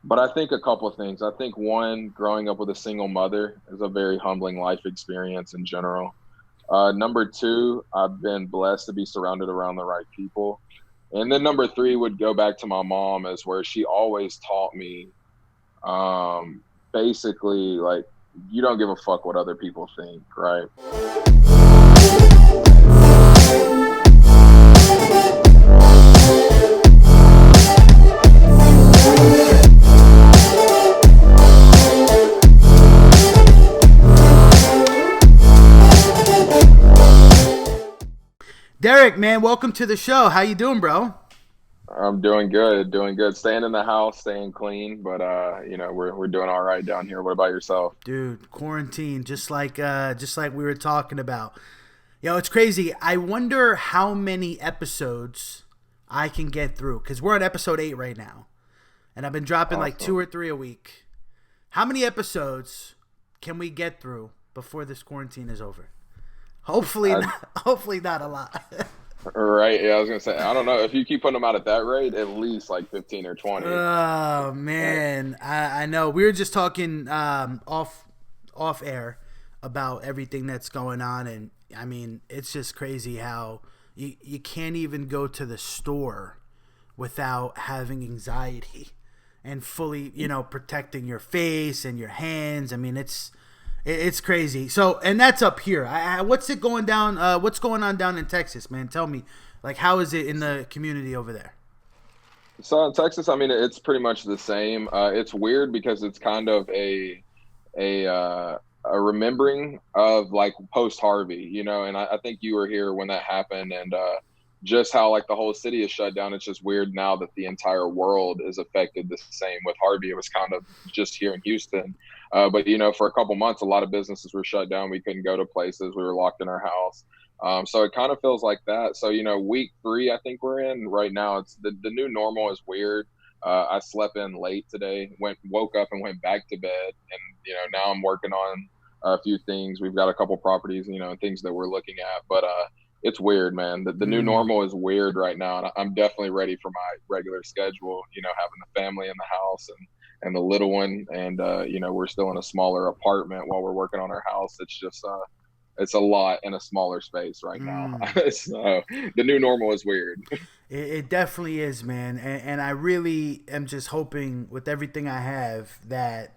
But I think a couple of things. I think one, growing up with a single mother is a very humbling life experience in general. Number two, I've been blessed to be surrounded around the right people. And then number three would go back to my mom, as where she always taught me, um, basically, like, you don't give a fuck what other people think, right? Derrick, man, welcome to the show. How you doing, bro? I'm doing good, doing good. Staying in the house, staying clean, but we're doing all right down here. What about yourself? Dude, quarantine, just like we were talking about. It's crazy. I wonder how many episodes I can get through cuz we're on episode 8 right now. And I've been dropping like 2 Awesome. or 3 a week. How many episodes can we get through before this quarantine is over? Hopefully I, not, hopefully not a lot. right, yeah, I was gonna say, I don't know if you keep putting them out at that rate, at least like 15 or 20. Oh Uh, man, I know. We were just talking off air about everything that's going on, and I mean, it's just crazy how you can't even go to the store without having anxiety and fully, protecting your face and your hands. I mean, it's crazy. So, and that's up here. What's it going down? What's going on down in Texas, man? Tell me, like, how is it in the community over there? so in Texas, I mean, it's pretty much the same. It's weird because it's kind of a remembering of like post Harvey, and I think you were here when that happened, and just how like the whole city is shut down. It's just weird now that the entire world is affected the same. With Harvey, it was kind of just here in Houston, but for a couple months, a lot of businesses were shut down. We couldn't go to places. We were locked in our house. So it kind of feels like that. So week three, I think we're in right now. It's the new normal is weird. I slept in late today, woke up and went back to bed, and now I'm working on a few things. We've got a couple properties, things that we're looking at, but it's weird, man. The new Mm. normal is weird right now, and I'm definitely ready for my regular schedule. Having the family in the house and the little one, and we're still in a smaller apartment while we're working on our house. It's just it's a lot in a smaller space right now. Mm. So the new normal is weird. It definitely is, man. And I really am just hoping with everything I have that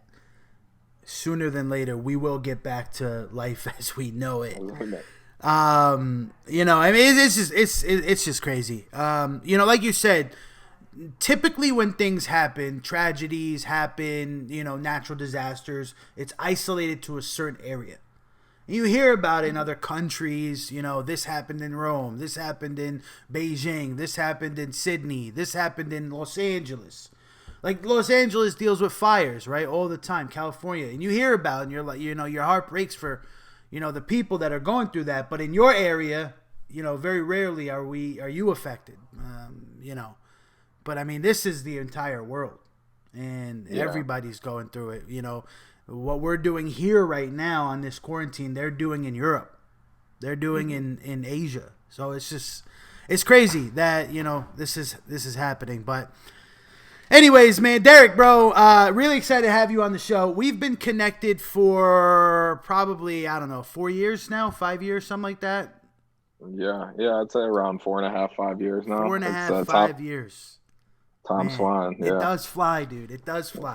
sooner than later we will get back to life as we know it. I mean, it's just crazy. Like you said, typically when things happen, tragedies happen, natural disasters, it's isolated to a certain area. You hear about it in other countries, this happened in Rome, this happened in Beijing, this happened in Sydney, this happened in Los Angeles. Like Los Angeles deals with fires, right, all the time, California. And you hear about it and you're like, your heart breaks for, the people that are going through that. But in your area, very rarely are you affected, But I mean, this is the entire world and Yeah. everybody's going through it, what we're doing here right now on this quarantine, they're doing in Europe. They're doing Mhm. in Asia. So it's crazy that, this is happening. But anyways, man, Derrick, bro, really excited to have you on the show. We've been connected for probably, I don't know, 4 years now, 5 years, something like that. Yeah, yeah, I'd say around 4.5, 5 years Four now. and a It's half, time 5 years. time's Man, flying. it Yeah. does fly, dude. It does fly.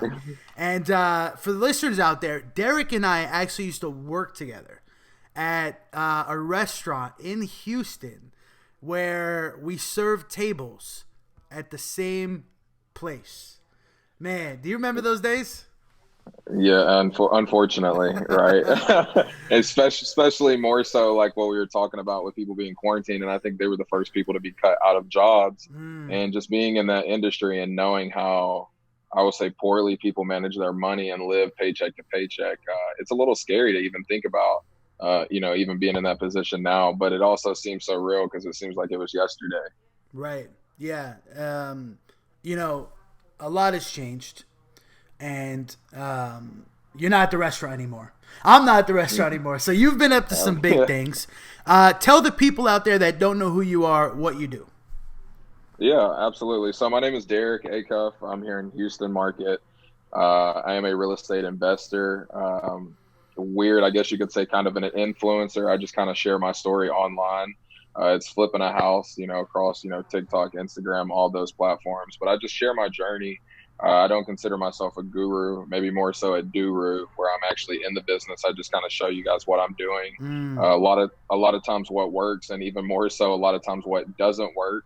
And for the listeners out there, Derrick and I actually used to work together at a restaurant in Houston where we served tables at the same place. Man, do you remember those days? Yeah, unfortunately, right? Especially more so like what we were talking about with people being quarantined, and I think they were the first people to be cut out of jobs, Mm, and just being in that industry and knowing how I will say poorly people manage their money and live paycheck to paycheck. It's a little scary to even think about, even being in that position now, but it also seems so real because it seems like it was yesterday. right. Yeah. You know, a lot has changed. And you're not at the restaurant anymore. I'm not at the restaurant anymore. So you've been up to some big Yeah. things. Tell the people out there that don't know who you are what you do. Yeah, absolutely. So my name is Derrick Acuff. I'm here in Houston market. I am a real estate investor. Weird, I guess you could say, kind of an influencer. I just kind of share my story online. It's flipping a house, across, TikTok, Instagram, all those platforms. But I just share my journey. I don't consider myself a guru, maybe more so a guru, where I'm actually in the business. I just kind of show you guys what I'm doing. Mm. A lot of times what works, and even more so, a lot of times what doesn't work.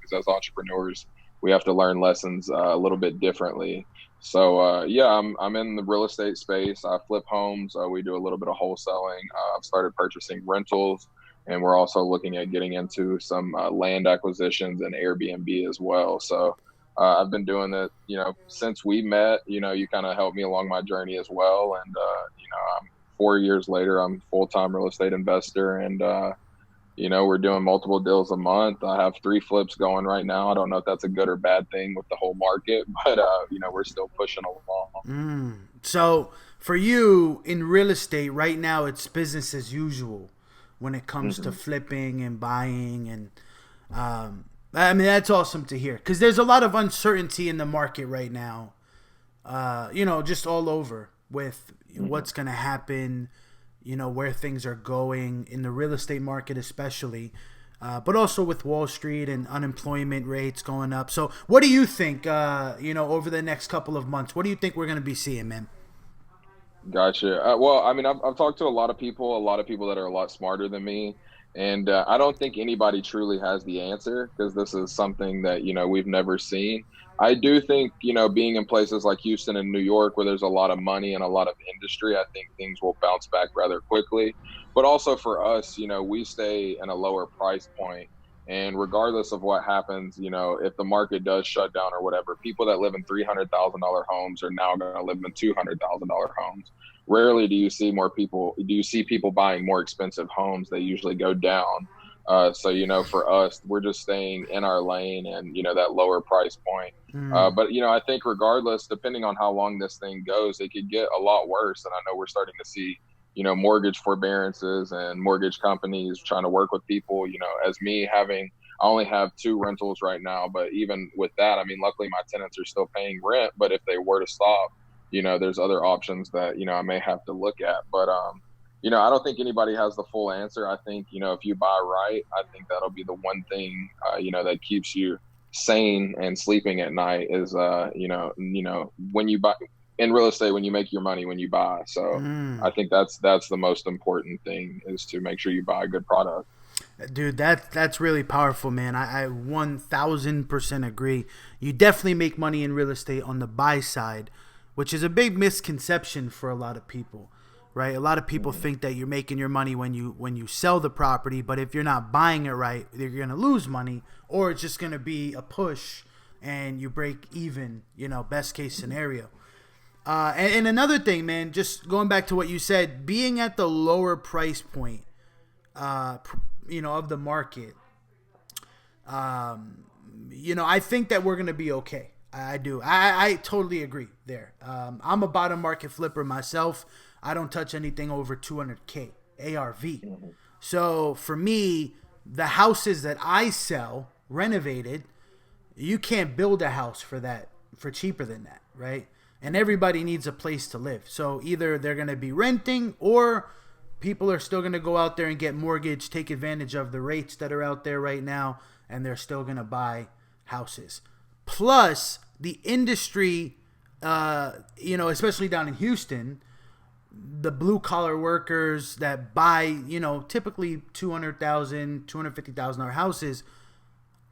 Because as entrepreneurs, we have to learn lessons a little bit differently. So yeah, I'm in the real estate space. I flip homes. We do a little bit of wholesaling. I've started purchasing rentals, and we're also looking at getting into some land acquisitions and Airbnb as well. So I've been doing it, since we met. You kind of helped me along my journey as well, and I'm 4 years later. I'm a full-time real estate investor, and we're doing multiple deals a month. I have 3 flips going right now. I don't know if that's a good or bad thing with the whole market, but we're still pushing along. So for you in real estate right now, it's business as usual when it comes to hmm flipping and buying, and I mean that's awesome to hear because there's a lot of uncertainty in the market right now. Just all over with hmm what's going to happen, where things are going in the real estate market, especially, but also with Wall Street and unemployment rates going up. So, what do you think, over the next couple of months? What do you think we're going to be seeing, man? Gotcha. Well, I mean, I've talked to a lot of people that are a lot smarter than me, and I don't think anybody truly has the answer because this is something that we've never seen. I do think being in places like Houston and New York where there's a lot of money and a lot of industry, I think things will bounce back rather quickly. But also for us, we stay in a lower price point. And regardless of what happens, if the market does shut down or whatever, people that live in $300,000 homes are now going to live in $200,000 homes. Rarely do you see people buying more expensive homes. They usually go down. So for us, we're just staying in our lane and that lower price point. Mm. But I think regardless, depending on how long this thing goes, it could get a lot worse. And I know we're starting to see mortgage forbearances and mortgage companies trying to work with people. As me having, I only have 2 rentals right now, but even with that, I mean, luckily my tenants are still paying rent. But if they were to stop, there's other options that I may have to look at. But I don't think anybody has the full answer. I think if you buy right, I think that'll be the one thing that keeps you sane and sleeping at night is when you buy in real estate, when you make your money when you buy. So Mm. I think that's the most important thing, is to make sure you buy a good product. Dude, that's really powerful, man. I 1,000% agree. You definitely make money in real estate on the buy side, which is a big misconception for a lot of people, right? A lot of people hmm think that you're making your money when you sell the property, but if you're not buying it right, you're gonna lose money, or it's just gonna be a push and you break even. Best case scenario. And another thing, man, just going back to what you said, being at the lower price point, uh, of the market, I think that we're gonna be okay. I do. I totally agree there. I'm a bottom market flipper myself. I don't touch anything over 200K ARV. hmm So for me, the houses that I sell renovated, you can't build a house for that for cheaper than that, right? And everybody needs a place to live. So either they're going to be renting, or people are still going to go out there and get mortgage, take advantage of the rates that are out there right now, and they're still going to buy houses. Plus, the industry, especially down in Houston, the blue collar workers that buy, typically $250,000 houses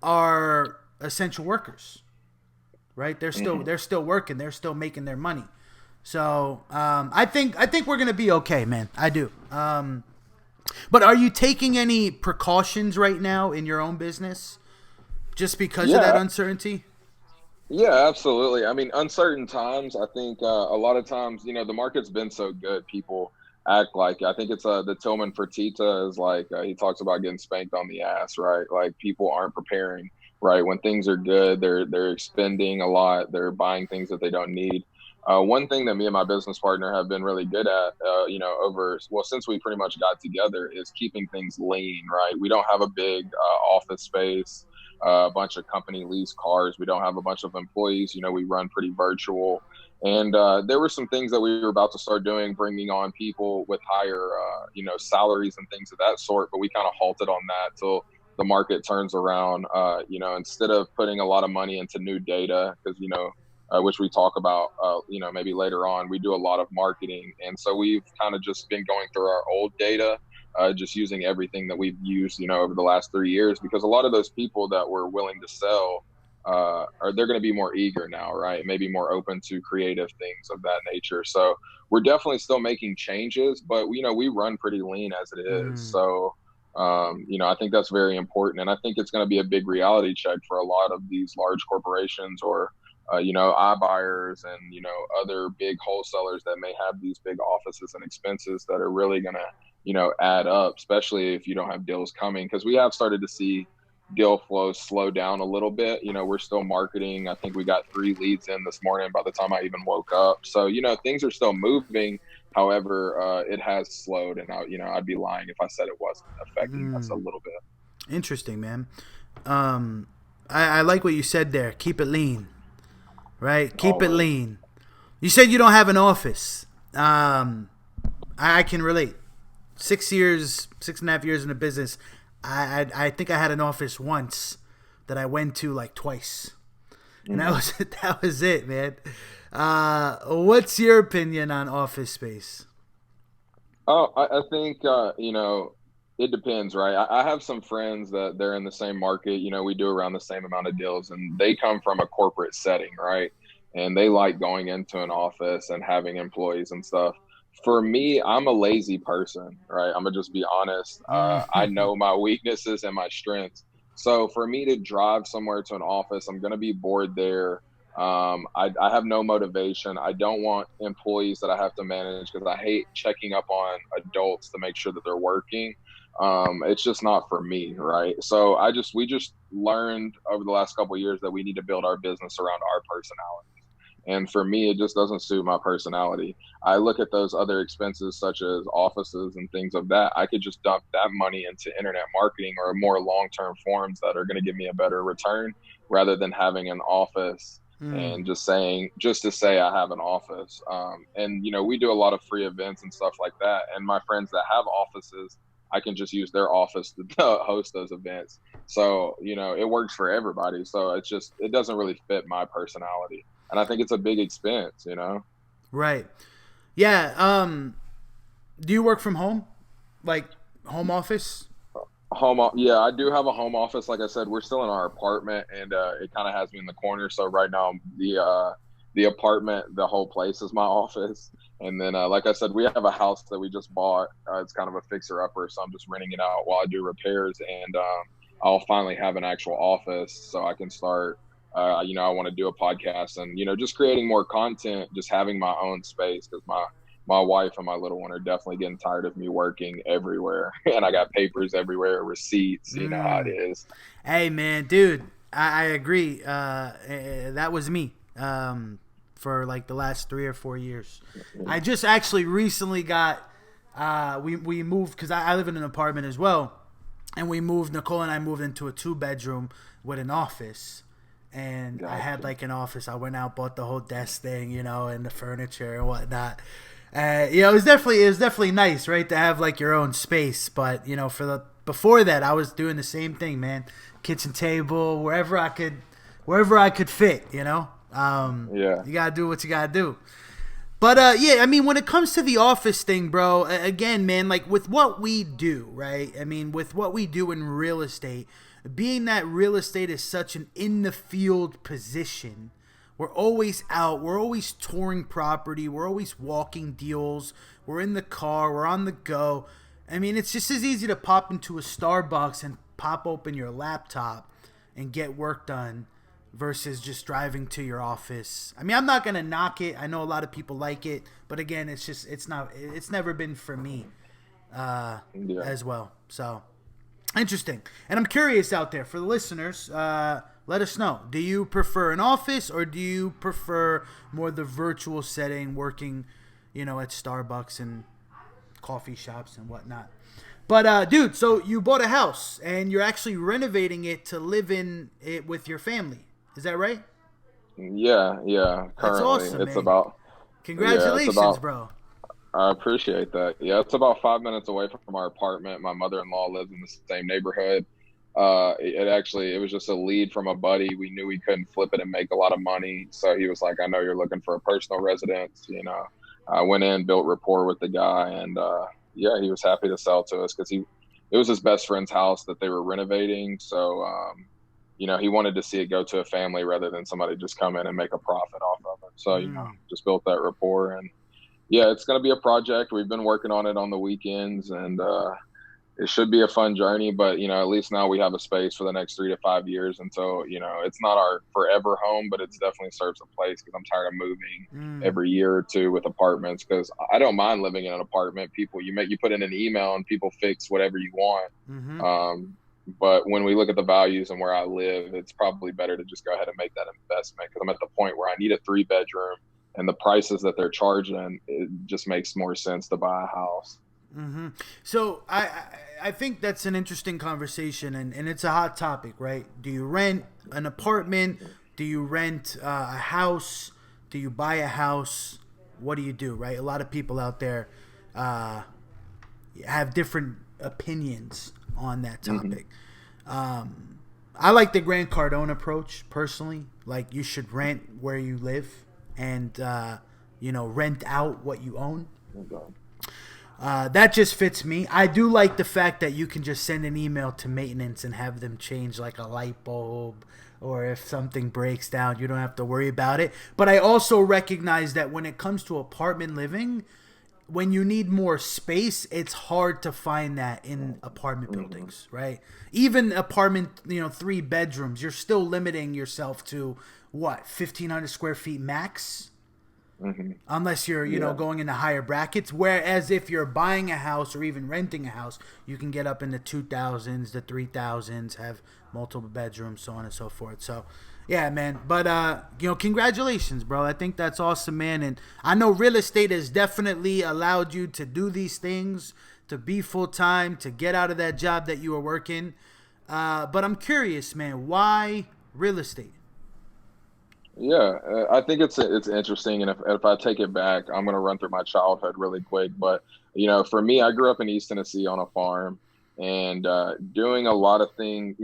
are essential workers, right? They're still hmm they're still working, they're still making their money. So I think we're gonna be okay, man. I do. But are you taking any precautions right now in your own business just because of that Yeah, uncertainty? yeah, absolutely. I mean, uncertain times. I think a lot of times, the market's been so good. People act like, I think it's the Tillman Fertitta is like he talks about getting spanked on the ass, right? Like people aren't preparing, right? When things are good, they're expending a lot. They're buying things that they don't need. One thing that me and my business partner have been really good at, over well since we pretty much got together, is keeping things lean, right? We don't have a big office space, a bunch of company lease cars. We don't have a bunch of employees. We run pretty virtual. And there were some things that we were about to start doing, bringing on people with higher, salaries and things of that sort. But we kind of halted on that till the market turns around. Instead of putting a lot of money into new data, because which we talk about, maybe later on, we do a lot of marketing, and so we've kind of just been going through our old data. Just using everything that we've used, over the last 3 years, because a lot of those people that were willing to sell are they're going to be more eager now, right? Maybe more open to creative things of that nature. So we're definitely still making changes, but we run pretty lean as it is. Mm. So I think that's very important, and I think it's going to be a big reality check for a lot of these large corporations or iBuyers and other big wholesalers that may have these big offices and expenses that are really going to add up, especially if you don't have deals coming. Because we have started to see deal flow slow down a little bit. We're still marketing. I think we got 3 leads in this morning by the time I even woke up. So, things are still moving. However, it has slowed, and I'd be lying if I said it wasn't affecting us a Mm. little bit. Interesting, man. I like what you said there. Keep it lean, right? Keep it Always. lean. You said you don't have an office. I can relate. 6 years, 6.5 years in the business. I think I had an office once that I went to like twice, and that Mhm. was that was it, man. What's your opinion on office space? Oh, I think it depends, right? I have some friends that they're in the same market. We do around the same amount of deals, and they come from a corporate setting, right? And they like going into an office and having employees and stuff. For me, I'm a lazy person, right? I'm gonna just be honest. I Mm. know my weaknesses and my strengths. So for me to drive somewhere to an office, I'm gonna be bored there. I have no motivation. I don't want employees that I have to manage because I hate checking up on adults to make sure that they're working. It's just not for me, right? So we just learned over the last couple of years that we need to build our business around our personality. And for me, it just doesn't suit my personality. I look at those other expenses, such as offices and things of that. I could just dump that money into internet marketing or more long term forms that are going to give me a better return rather than having an office Mm. and just to say I have an office. And, we do a lot of free events and stuff like that. And my friends that have offices, I can just use their office to host those events. So, it works for everybody. So it doesn't really fit my personality, and I think it's a big expense. Right. Yeah. Do you work from home? Like home office? Yeah, I do have a home office. Like I said, we're still in our apartment, and it kind of has me in the corner. So right now, the apartment, the whole place is my office. And then, like I said, we have a house that we just bought. It's kind of a fixer upper, so I'm just renting it out while I do repairs, and I'll finally have an actual office so I can start. I want to do a podcast and just creating more content, just having my own space because my wife and my little one are definitely getting tired of me working everywhere. And I got papers everywhere, receipts, you know how it Mm. is. Hey, man, dude, I agree. That was me for like the last 3 or 4 years. I just actually recently got. We moved because I live in an apartment as well, and we moved. Nicole and I moved into a 2 bedroom with an office, and I had Gotcha. like an office. I went out, bought the whole desk thing, and the furniture and whatnot. It was definitely nice, right, to have like your own space. But for the before that, I was doing the same thing, man. Kitchen table, wherever I could fit. Yeah. You gotta do what you gotta do. But yeah, I mean, when it comes to the office thing, bro, again, man, like with what we do, right? I mean, with what we do in real estate, being that real estate is such an in the field position, we're always out, we're always touring property, we're always walking deals, we're in the car, we're on the go. I mean, it's just as easy to pop into a Starbucks and pop open your laptop and get work done versus just driving to your office. I mean, I'm not gonna knock it. I know a lot of people like it, but again, it's never been for me Yeah. as well. So interesting. And I'm curious out there for the listeners. Let us know. Do you prefer an office or do you prefer more the virtual setting, working, at Starbucks and coffee shops and whatnot? But dude, so you bought a house and you're actually renovating it to live in it with your family. Is that right? Yeah, yeah. That's Currently, awesome, it's man. about yeah, it's Congratulations, about. bro. I appreciate that. Yeah, it's about 5 minutes away from our apartment. My mother-in-law lives in the same neighborhood. It actually it was just a lead from a buddy. We knew we couldn't flip it and make a lot of money, so he was like, "I know you're looking for a personal residence." I went in, built rapport with the guy, and yeah, he was happy to sell to us because he it was his best friend's house that they were renovating. So he wanted to see it go to a family rather than somebody just come in and make a profit off of it. So Mm. just built that rapport and yeah, it's going to be a project. We've been working on it on the weekends, and it should be a fun journey. But at least now we have a space for the next 3 to 5 years until it's not our forever home, but it's definitely serves a place because I'm tired of moving Mm. every year or two with apartments because I don't mind living in an apartment. People, you put in an email and people fix whatever you want. Mm-hmm. Um, but when we look at the values and where I live, it's probably better to just go ahead and make that investment because I'm at the point where I need a 3 bedroom and the prices that they're charging, it just makes more sense to buy a house. Mm-hmm. So I think that's an interesting conversation, and it's a hot topic, right? Do you rent an apartment? Do you rent a house? Do you buy a house? What do you do, right? A lot of people out there uh, have different opinions on that Mm-hmm. topic. I like the Grant Cardone approach personally. Like you should rent where you live, and rent out what you own. Okay. That just fits me. I do like the fact that you can just send an email to maintenance and have them change like a light bulb, or if something breaks down, you don't have to worry about it. But I also recognize that when it comes to apartment living, when you need more space, it's hard to find that in apartment Mm-hmm. buildings, right? Even apartment, 3 bedrooms, you're still limiting yourself to what, 1,500 square feet max? Mm-hmm. Unless you're Yeah. going into higher brackets, whereas if you're buying a house or even renting a house, you can get up in the 2,000s, the 3,000s, have multiple bedrooms, so on and so forth. So yeah, man, but congratulations, bro. I think that's awesome, man. And I know real estate has definitely allowed you to do these things, to be full time, to get out of that job that you were working. But I'm curious, man, why real estate? Yeah, I think it's interesting, and if I take it back, I'm gonna run through my childhood really quick. But for me, I grew up in East Tennessee on a farm, and doing a lot of things.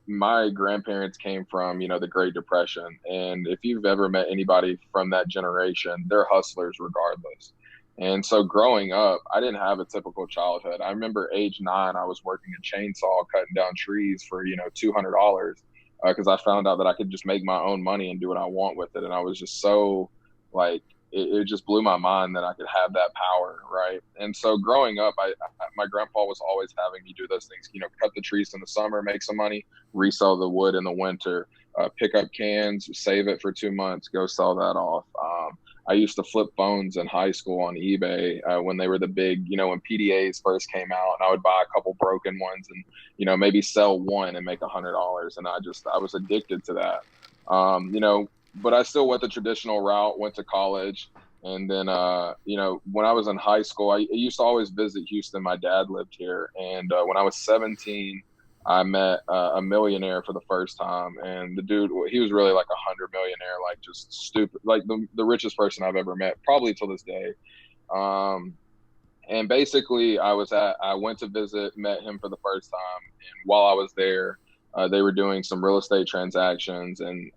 My grandparents came from the Great Depression, and if you've ever met anybody from that generation, they're hustlers regardless. And so growing up, I didn't have a typical childhood. I remember age 9, I was working a chainsaw cutting down trees for $200 because I found out that I could just make my own money and do what I want with it. And I was just so like, it just blew my mind that I could have that power, right? And so growing up, my grandpa was always having me do those things. Cut the trees in the summer, make some money, resell the wood in the winter, pick up cans, save it for 2 months, go sell that off. I used to flip phones in high school on eBay when they were the big, when PDAs first came out, and I would buy a couple broken ones and maybe sell one and make $100. And I was addicted to that. But I still went the traditional route, went to college. And then, when I was in high school, I used to always visit Houston. My dad lived here. And when I was 17, I met a millionaire for the first time. And the dude, he was really like 100 millionaire, like just stupid, like the richest person I've ever met, probably till this day. Um, and basically I went to visit, met him for the first time, and while I was there, they were doing some real estate transactions, and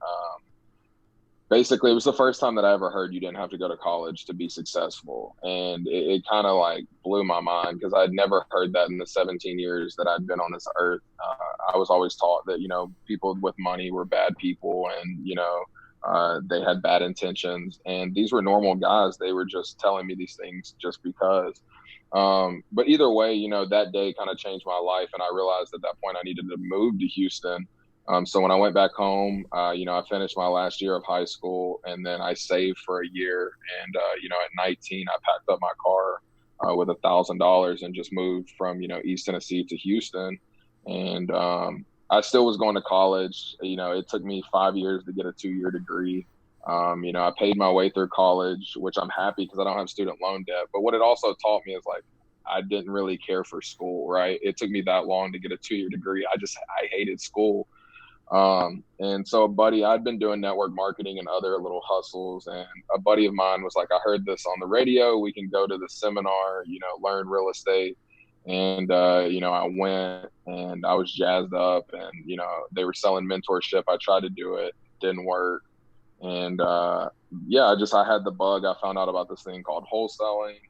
basically it was the first time that I ever heard you didn't have to go to college to be successful, and it kind of like blew my mind because I'd never heard that in the 17 years that I'd been on this earth. I was always taught that people with money were bad people, and they had bad intentions, and these were normal guys. They were just telling me these things just because. But either way, that day kind of changed my life, and I realized at that point I needed to move to Houston. So when I went back home, I finished my last year of high school, and then I saved for a year. And at 19, I packed up my car with $1,000 and just moved from East Tennessee to Houston. And I still was going to college. It took me 5 years to get a 2-year degree. I paid my way through college, which I'm happy because I don't have student loan debt. But what it also taught me is like I didn't really care for school, right? It took me that long to get a 2-year degree. I hated school. And so a buddy, I'd been doing network marketing and other little hustles, and a buddy of mine was like, I heard this on the radio. We can go to the seminar, learn real estate. And, I went and I was jazzed up, and, they were selling mentorship. I tried to do it, didn't work. And, yeah, I had the bug. I found out about this thing called wholesaling.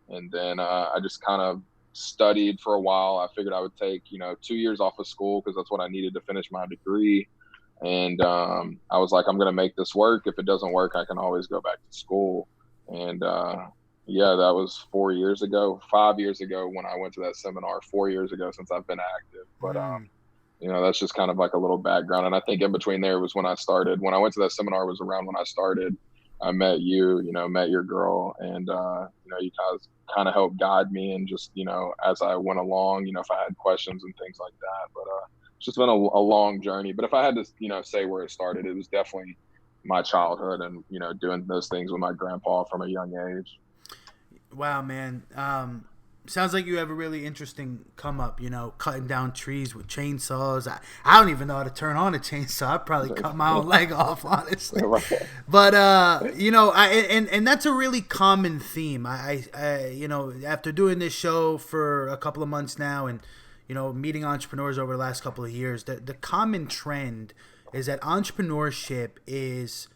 And then I just kind of studied for a while. I figured I would take, 2 years off of school because that's what I needed to finish my degree. And I was like, I'm going to make this work. If it doesn't work, I can always go back to school. And yeah, that was 4 years ago, 5 years ago when I went to that seminar, 4 years ago since I've been active. But, Mm. that's just kind of like a little background. And I think in between there was when I started. When I went to that seminar was around when I started. I met you, met your girl, and you guys kind of helped guide me, and just as I went along, if I had questions and things like that. But it's just been a long journey. But if I had to, say where it started, it was definitely my childhood, and doing those things with my grandpa from a young age. Wow, man. Sounds like you have a really interesting come up, cutting down trees with chainsaws. I don't even know how to turn on a chainsaw. I'd probably cut my own leg off, honestly. Right. But and that's a really common theme. After doing this show for a couple of months now, and meeting entrepreneurs over the last couple of years, the common trend is that entrepreneurship is,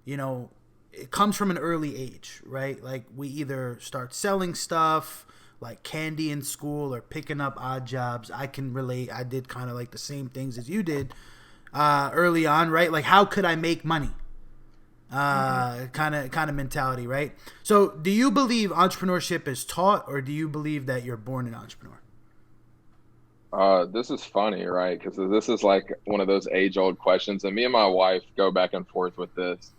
it comes from an early age, right? Like we either start selling stuff like candy in school or picking up odd jobs. I can relate. I did kind of like the same things as you did early on, right? Like how could I make money? Kind of mentality, right? So, do you believe entrepreneurship is taught, or do you believe that you're born an entrepreneur? This is funny, right? Because this is like one of those age-old questions, and me and my wife go back and forth with this.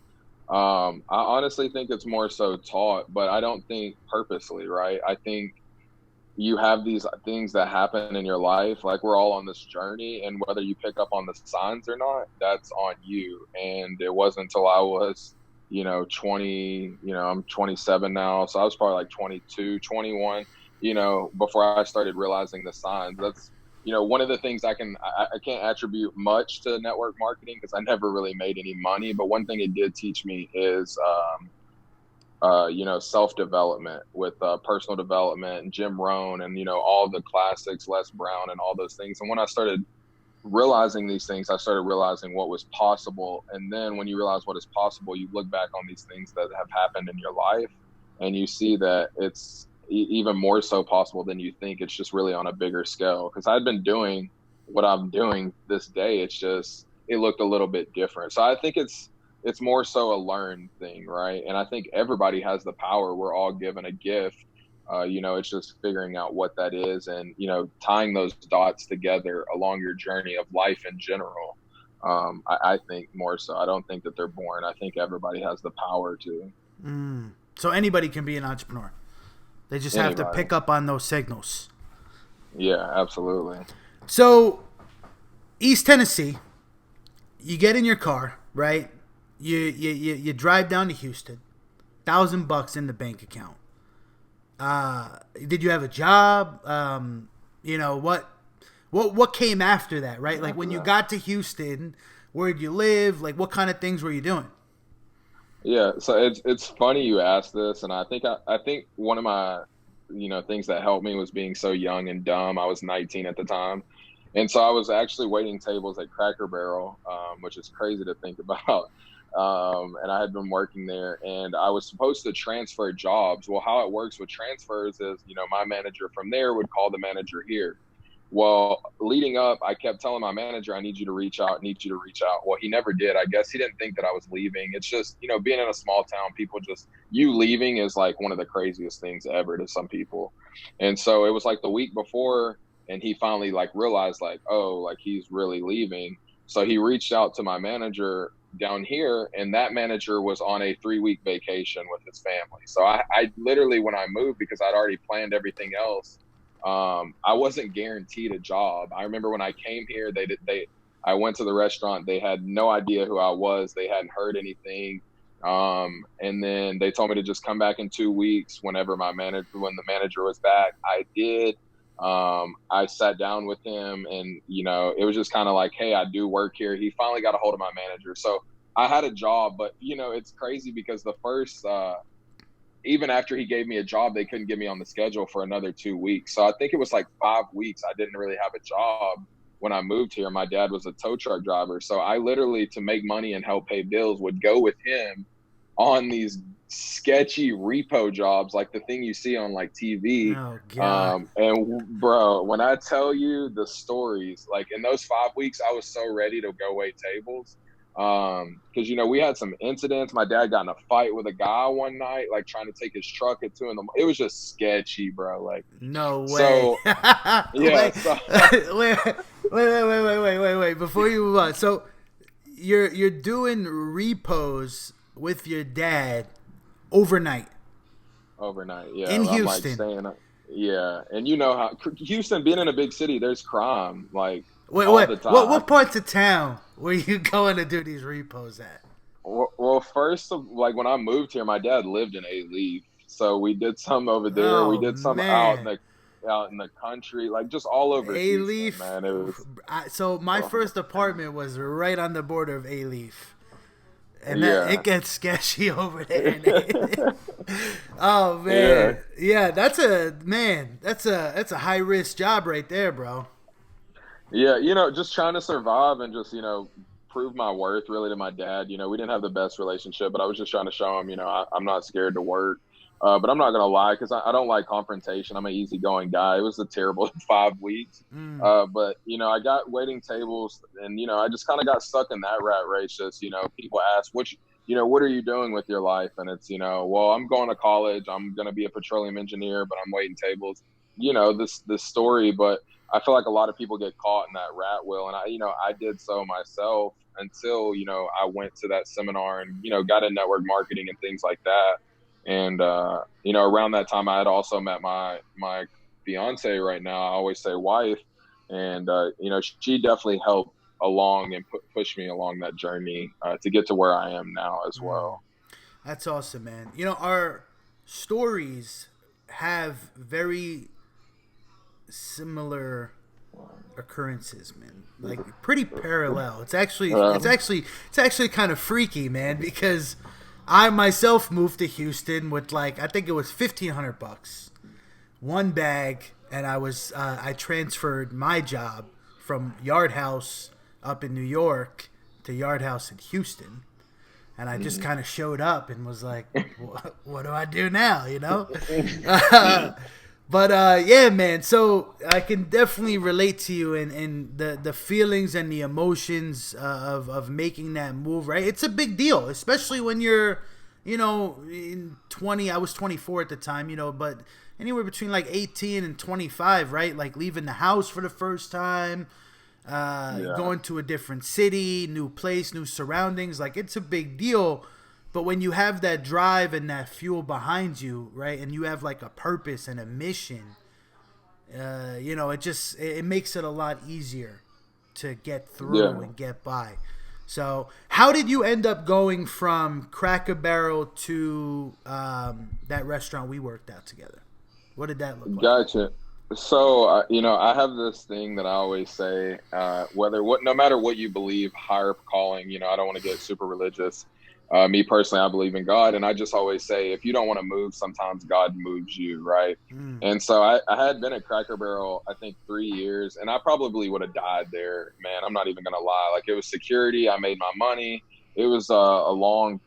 I honestly think it's more so taught, but I don't think purposely, right? I think you have these things that happen in your life. Like we're all on this journey, and whether you pick up on the signs or not, that's on you. And it wasn't until I was, 20, I'm 27 now. So I was probably like 22, 21, before I started realizing the signs. That's, one of the things I can't attribute much to network marketing because I never really made any money. But one thing it did teach me is, self-development with personal development and Jim Rohn and, all the classics, Les Brown and all those things. And when I started realizing these things, I started realizing what was possible. And then when you realize what is possible, you look back on these things that have happened in your life and you see that it's even more so possible than you think. It's just really on a bigger scale. Because I'd been doing what I'm doing this day. It's just, it looked a little bit different. So I think it's more so a learned thing, right? And I think everybody has the power. We're all given a gift. It's just figuring out what that is and, tying those dots together along your journey of life in general. I think more so. I don't think that they're born. I think everybody has the power to. So anybody can be an entrepreneur. They just have to Anybody. pick up on those signals. Yeah, absolutely. So, East Tennessee, you get in your car, right? You drive down to Houston, $1,000 in the bank account. Did you have a job? What came after that, right? Like when you got to Houston, where did you live? Like what kind of things were you doing? Yeah, so it's funny you asked this, and I think one of my things that helped me was being so young and dumb. I was 19 at the time, and so I was actually waiting tables at Cracker Barrel, which is crazy to think about. And I had been working there, and I was supposed to transfer jobs. Well, how it works with transfers is, my manager from there would call the manager here. Well, leading up, I kept telling my manager, I need you to reach out, need you to reach out. Well, he never did. I guess he didn't think that I was leaving. It's just, being in a small town, people just, you leaving is like one of the craziest things ever to some people. And so it was like the week before, and he finally like realized like, oh, like he's really leaving. So he reached out to my manager down here, and that manager was on a 3-week vacation with his family. So I literally, when I moved, because I'd already planned everything else, I wasn't guaranteed a job. I remember when I came here, I went to the restaurant. They had no idea who I was. They hadn't heard anything. And then they told me to just come back in 2 weeks when the manager was back. I did. I sat down with him, and it was just kind of like, hey, I do work here. He finally got a hold of my manager, so I had a job. But it's crazy because the first even after he gave me a job, they couldn't get me on the schedule for another 2 weeks. So I think it was like 5 weeks I didn't really have a job when I moved here. My dad was a tow truck driver. So I literally, to make money and help pay bills, would go with him on these sketchy repo jobs, like the thing you see on like TV. Oh God. And bro, when I tell you the stories, like in those 5 weeks, I was so ready to go wait tables. Because we had some incidents. My dad got in a fight with a guy one night, like trying to take his truck at 2 in the morning. It was just sketchy, bro. Like, No way. so yeah, wait, so wait. Before you move on, so you're doing repos with your dad overnight overnight, yeah, in I'm like Houston. staying up. Yeah, and you know how Houston, being in a big city, there's crime like all Wait. the What time. parts of town were you going to do these repos at? Well, first, like when I moved here, my dad lived in A-Leaf, so we did some over there. We Oh did some out in man, the country, like just all over A Houston, Leaf. man. It was, So my oh, first apartment was right on the border of A Leaf, and that yeah, it gets sketchy over there. Oh yeah, man, yeah, that's a high risk job right there, bro. yeah. Just trying to survive and just prove my worth really to my dad. We didn't have the best relationship, but I was just trying to show him, I'm not scared to work. But I'm not gonna lie, because I don't like confrontation. I'm an easygoing guy. It was a terrible 5 weeks. Mm. But I got waiting tables, and I just kind of got stuck in that rat race. Just people ask, what are you doing with your life? And it's well, I'm going to college. I'm gonna be a petroleum engineer, but I'm waiting tables. This story, but I feel like a lot of people get caught in that rat wheel, and I did so myself until I went to that seminar and got in network marketing and things like that. And around that time, I had also met my fiance right now. I always say wife, and she definitely helped along and push me along that journey to get to where I am now as Mm. well. That's awesome, man. Our stories have very similar occurrences, man. Like pretty parallel. Um, It's actually kind of freaky, man, because I myself moved to Houston with like I think it was $1,500, one bag, and I transferred my job from Yard House up in New York to Yard House in Houston, and I just kind of showed up and was like, what do I do now? But yeah, man. So I can definitely relate to you and the feelings and the emotions of making that move. Right, it's a big deal, especially when you're, in 20. I was 24 at the time, but anywhere between like 18 and 25, right? Like leaving the house for the first time, yeah, going to a different city, new place, new surroundings. Like it's a big deal. But when you have that drive and that fuel behind you, right, and you have like a purpose and a mission, it makes it a lot easier to get through yeah. and get by. So, how did you end up going from Cracker Barrel to that restaurant we worked out together? What did that look like? Gotcha. So, I have this thing that I always say, no matter what you believe, higher calling, I don't want to get super religious. Me personally, I believe in God, and I just always say, if you don't want to move, sometimes God moves you, right? Mm. And so I had been at Cracker Barrel, I think 3 years, and I probably would have died there, man. I'm not even gonna lie. Like, it was security. I made my money. It was a long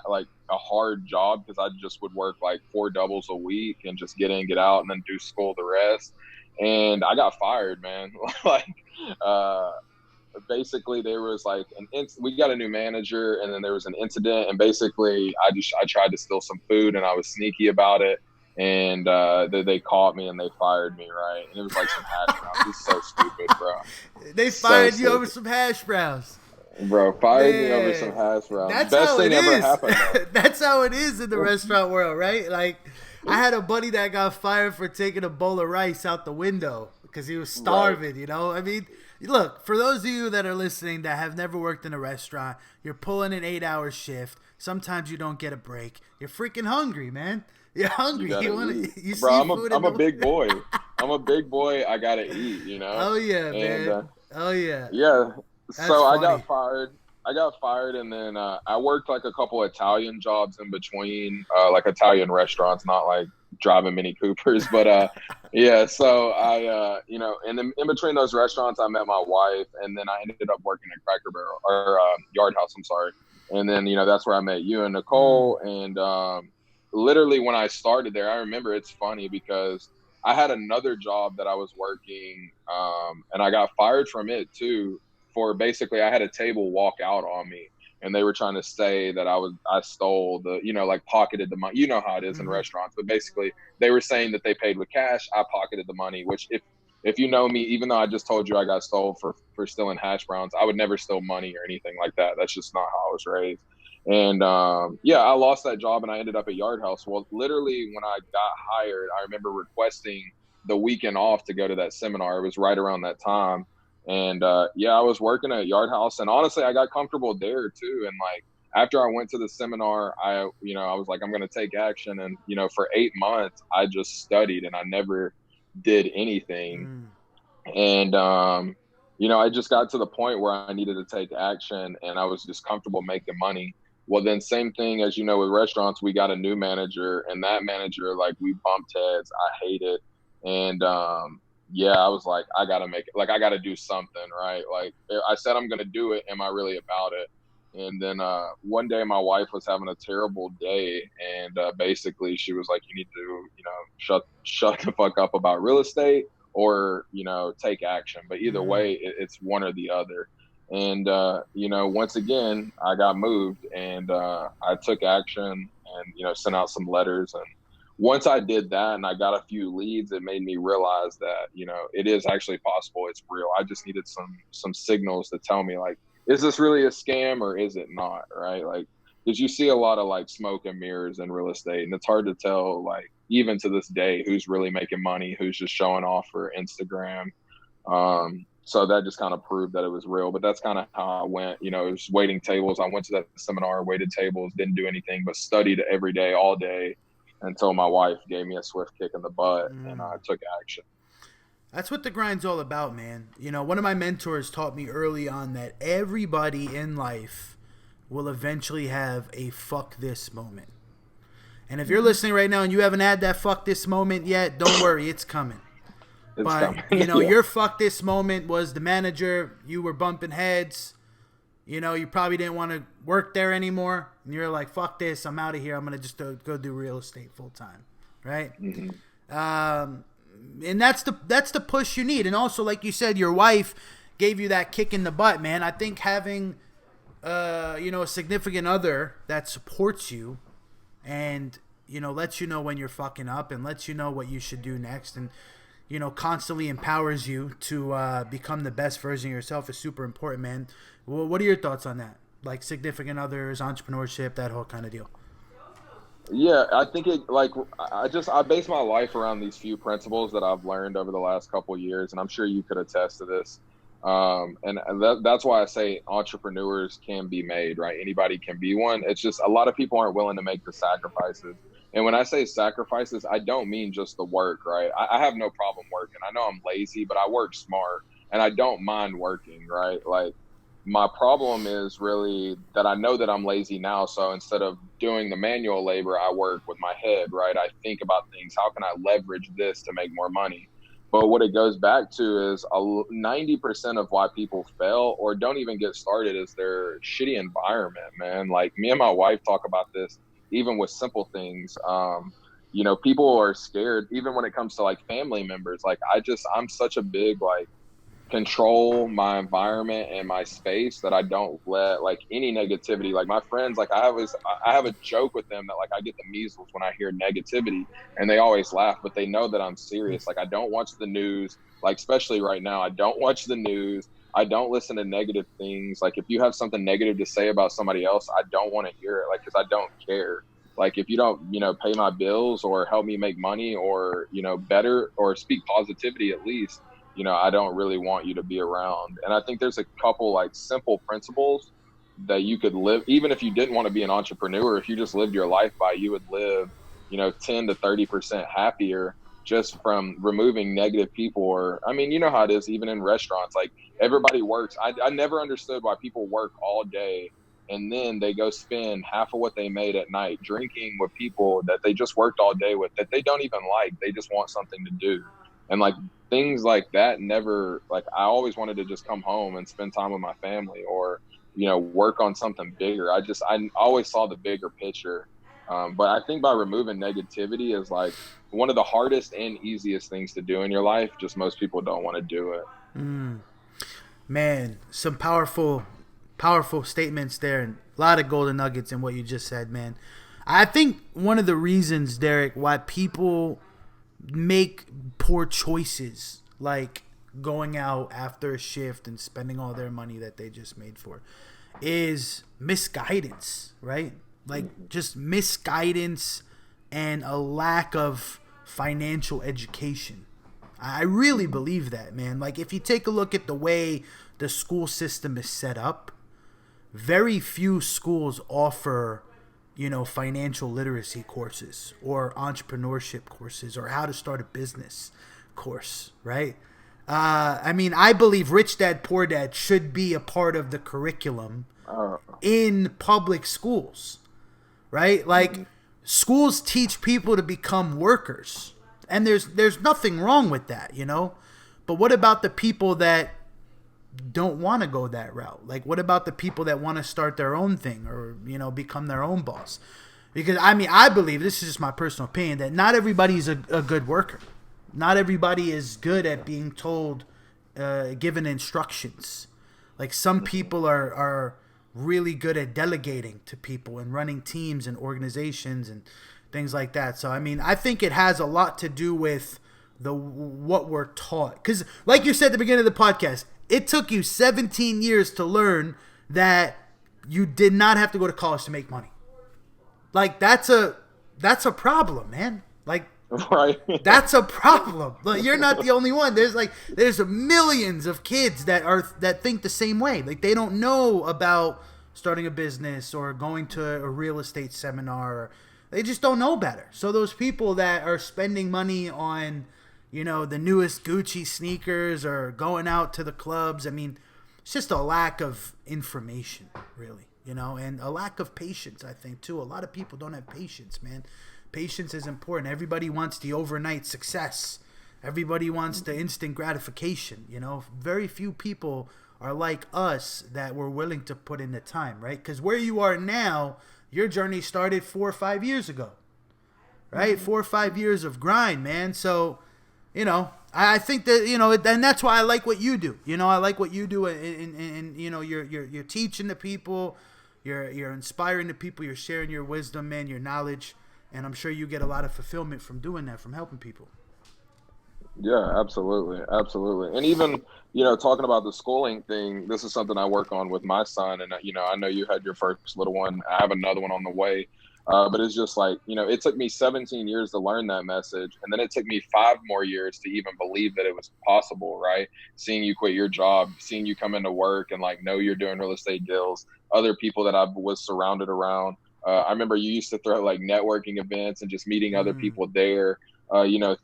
like a hard job, because I just would work like four doubles a week and just get in, get out, and then do school the rest. And I got fired, man. like, uh, basically there was like we got a new manager, and then there was an incident, and basically I tried to steal some food, and I was sneaky about it, and they caught me and they fired me, right? And it was like some hash browns. It's so stupid, bro. They So fired you over stupid, some hash browns. bro. Fired me over some Man, hash browns. that's Best how it thing ever is. happened though. That's how it is in the restaurant world, right? Like, I had a buddy that got fired for taking a bowl of rice out the window because he was Right. starving, I mean, look, for those of you that are listening that have never worked in a restaurant, you're pulling an 8-hour shift. Sometimes you don't get a break. You're freaking hungry, man. You're You hungry. gotta You want eat, to, you bro. see I'm a food in I'm a the big boy. I'm a big boy. I gotta eat, you know. Oh yeah, And man. Oh yeah. yeah, That's so I funny. got fired. I got fired, and then I worked like a couple Italian jobs in between, like Italian restaurants, not like driving Mini Coopers, but yeah. So I, in between those restaurants, I met my wife, and then I ended up working at Cracker Barrel or Yard House. I'm sorry, and then that's where I met you and Mm. Nicole, and literally when I started there, I remember it's funny because I had another job that I was working, and I got fired from it too. For basically, I had a table walk out on me, and they were trying to say that I stole the, like pocketed the money. You know how it is in Hmm. restaurants, but basically, they were saying that they paid with cash. I pocketed the money, which if you know me, even though I just told you I got stole for stealing hash browns, I would never steal money or anything like that. That's just not how I was raised. And yeah, I lost that job and I ended up at Yard House. Well, literally, when I got hired, I remember requesting the weekend off to go to that seminar. It was right around that time. And yeah, I was working at Yard House. And honestly, I got comfortable there too. And like, after I went to the seminar, I was like, I'm going to take action. And, for 8 months, I just studied and I never did anything. Mm. And I just got to the point where I needed to take action and I was just comfortable making money. Well, then same thing as with restaurants, we got a new manager, and that manager, like, we bumped heads. I hate it. And yeah, I was like, I gotta make it, like, I gotta do something, right? Like, I said I'm gonna do it. Am I really about it? And then one day my wife was having a terrible day, and basically she was like, you need to, shut the fuck up about real estate, or take action. But either Mm. way, it's one or the other. And once again, I got moved, and I took action, and sent out some letters. And once I did that and I got a few leads, it made me realize that it is actually possible. It's real. I just needed some signals to tell me, like, is this really a scam or is it not, right? Like, because you see a lot of like smoke and mirrors in real estate, and it's hard to tell, like, even to this day, who's really making money, who's just showing off for Instagram. So that just kind of proved that it was real. But that's kind of how I went. It was waiting tables. I went to that seminar, waited tables, didn't do anything but studied every day, all day, until my wife gave me a swift kick in the butt, and Mm. I took action. That's what the grind's all about, man. One of my mentors taught me early on that everybody in life will eventually have a fuck this moment. And if you're Mm-hmm. listening right now and you haven't had that fuck this moment yet, don't worry, it's coming. It's But, coming. Yeah. your fuck this moment was the manager, you were bumping heads, you probably didn't want to work there anymore. And you're like, fuck this, I'm out of here. I'm going to just go do real estate full time. Right? Mm-hmm. And that's the push you need. And also, like you said, your wife gave you that kick in the butt, man. I think having a significant other that supports you and lets you know when you're fucking up and lets you know what you should do next, and constantly empowers you to become the best version of yourself is super important, man. Well, what are your thoughts on that? Like significant others, entrepreneurship, that whole kind of deal. Yeah, I think it, like, I base my life around these few principles that I've learned over the last couple of years, and I'm sure you could attest to this. And that's why I say entrepreneurs can be made, right? Anybody can be one. It's just a lot of people aren't willing to make the sacrifices. And when I say sacrifices, I don't mean just the work, right? I have no problem working. I know I'm lazy, but I work smart, and I don't mind working, right? Like, my problem is really that I know that I'm lazy now. So instead of doing the manual labor, I work with my head, right? I think about things. How can I leverage this to make more money? But what it goes back to is 90% of why people fail or don't even get started is their shitty environment, man. Like, me and my wife talk about this even with simple things. People are scared, even when it comes to like family members. Like, I'm such a big, like, control my environment and my space that I don't let like any negativity. Like, my friends, like, I have a joke with them that, like, I get the measles when I hear negativity, and they always laugh, but they know that I'm serious. Like, I don't watch the news, like, especially right now. I don't watch the news. I don't listen to negative things. Like, if you have something negative to say about somebody else, I don't want to hear it. Like, because I don't care. Like, if you don't, pay my bills or help me make money or, better or speak positivity at least, I don't really want you to be around. And I think there's a couple like simple principles that you could live, even if you didn't want to be an entrepreneur, if you just lived your life by, you would live, 10 to 30% happier just from removing negative people. Or, I mean, you know how it is, even in restaurants, like everybody works. I never understood why people work all day and then they go spend half of what they made at night drinking with people that they just worked all day with that they don't even like. They just want something to do. And like things like that never, like, I always wanted to just come home and spend time with my family, or, work on something bigger. I always saw the bigger picture. But I think by removing negativity is like one of the hardest and easiest things to do in your life. Just most people don't want to do it. Man, some powerful statements there, and a lot of golden nuggets in what you just said, man. I think one of the reasons, Derrick, why people make poor choices, like going out after a shift and spending all their money that they just made for, is misguidance, right? Like just misguidance and a lack of financial education. I really believe that, man. Like if you take a look at the way the school system is set up, very few schools offer, financial literacy courses or entrepreneurship courses or how to start a business course, right? I mean, I believe Rich Dad Poor Dad should be a part of the curriculum Oh, in public schools, right? Like schools teach people to become workers, and there's nothing wrong with that, But what about the people that don't want to go that route? Like, what about the people that want to start their own thing or, become their own boss? Because, I mean, I believe, this is just my personal opinion, that not everybody's a good worker. Not everybody is good at being told, given instructions. Like, some people are really good at delegating to people and running teams and organizations and things like that. So, I mean, I think it has a lot to do with what we're taught. Because, like you said at the beginning of the podcast, it took you 17 years to learn that you did not have to go to college to make money. Like that's a problem, man. Like right. that's a problem. Like you're not the only one. There's millions of kids that think the same way. Like they don't know about starting a business or going to a real estate seminar. Or they just don't know better. So those people that are spending money on, the newest Gucci sneakers or going out to the clubs, I mean, it's just a lack of information, really, and a lack of patience, I think, too. A lot of people don't have patience, man. Patience is important. Everybody wants the overnight success. Everybody wants the instant gratification, Very few people are like us that were willing to put in the time, right? Because where you are now, your journey started 4 or 5 years ago, right? 4 or 5 years of grind, man. So, I think that, and that's why I like what you do. I like what you do, and you're teaching the people, you're inspiring the people, you're sharing your wisdom, man, your knowledge, and I'm sure you get a lot of fulfillment from doing that, from helping people. Yeah, absolutely. Absolutely. And even, talking about the schooling thing, this is something I work on with my son. And, I know you had your first little one. I have another one on the way. But it's just like, it took me 17 years to learn that message. And then it took me 5 more years to even believe that it was possible, right? Seeing you quit your job, seeing you come into work and like know you're doing real estate deals, other people that I was surrounded around. I remember you used to throw like networking events and just meeting other people there,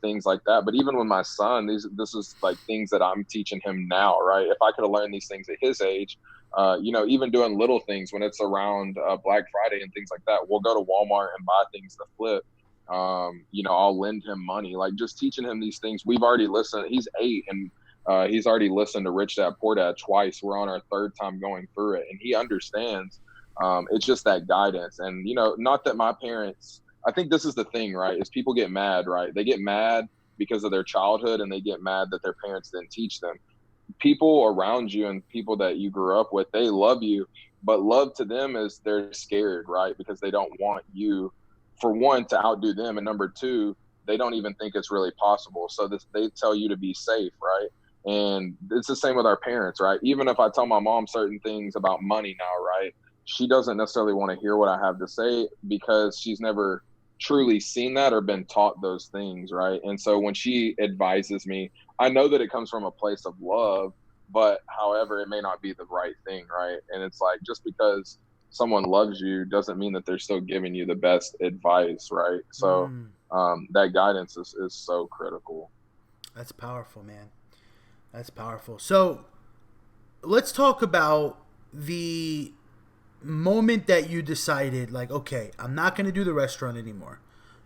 things like that. But even with my son, this is like things that I'm teaching him now, right? If I could have learned these things at his age, even doing little things when it's around Black Friday and things like that, we'll go to Walmart and buy things to flip. I'll lend him money, like just teaching him these things. We've already listened. He's 8 and he's already listened to Rich Dad Poor Dad twice. We're on our third time going through it, and he understands. It's just that guidance. And, not that my parents, I think this is the thing, right, is people get mad, right? They get mad because of their childhood and they get mad that their parents didn't teach them. People around you and people that you grew up with, they love you, but love to them is they're scared, right? Because they don't want you, for one, to outdo them. And number two, they don't even think it's really possible. So they tell you to be safe, right? And it's the same with our parents, right? Even if I tell my mom certain things about money now, right? She doesn't necessarily want to hear what I have to say because she's never truly seen that or been taught those things, right? And so when she advises me, I know that it comes from a place of love, but however, it may not be the right thing, right? And it's like, just because someone loves you doesn't mean that they're still giving you the best advice, right? So that guidance is so critical. That's powerful, man. That's powerful. So let's talk about the moment that you decided, like, okay, I'm not going to do the restaurant anymore.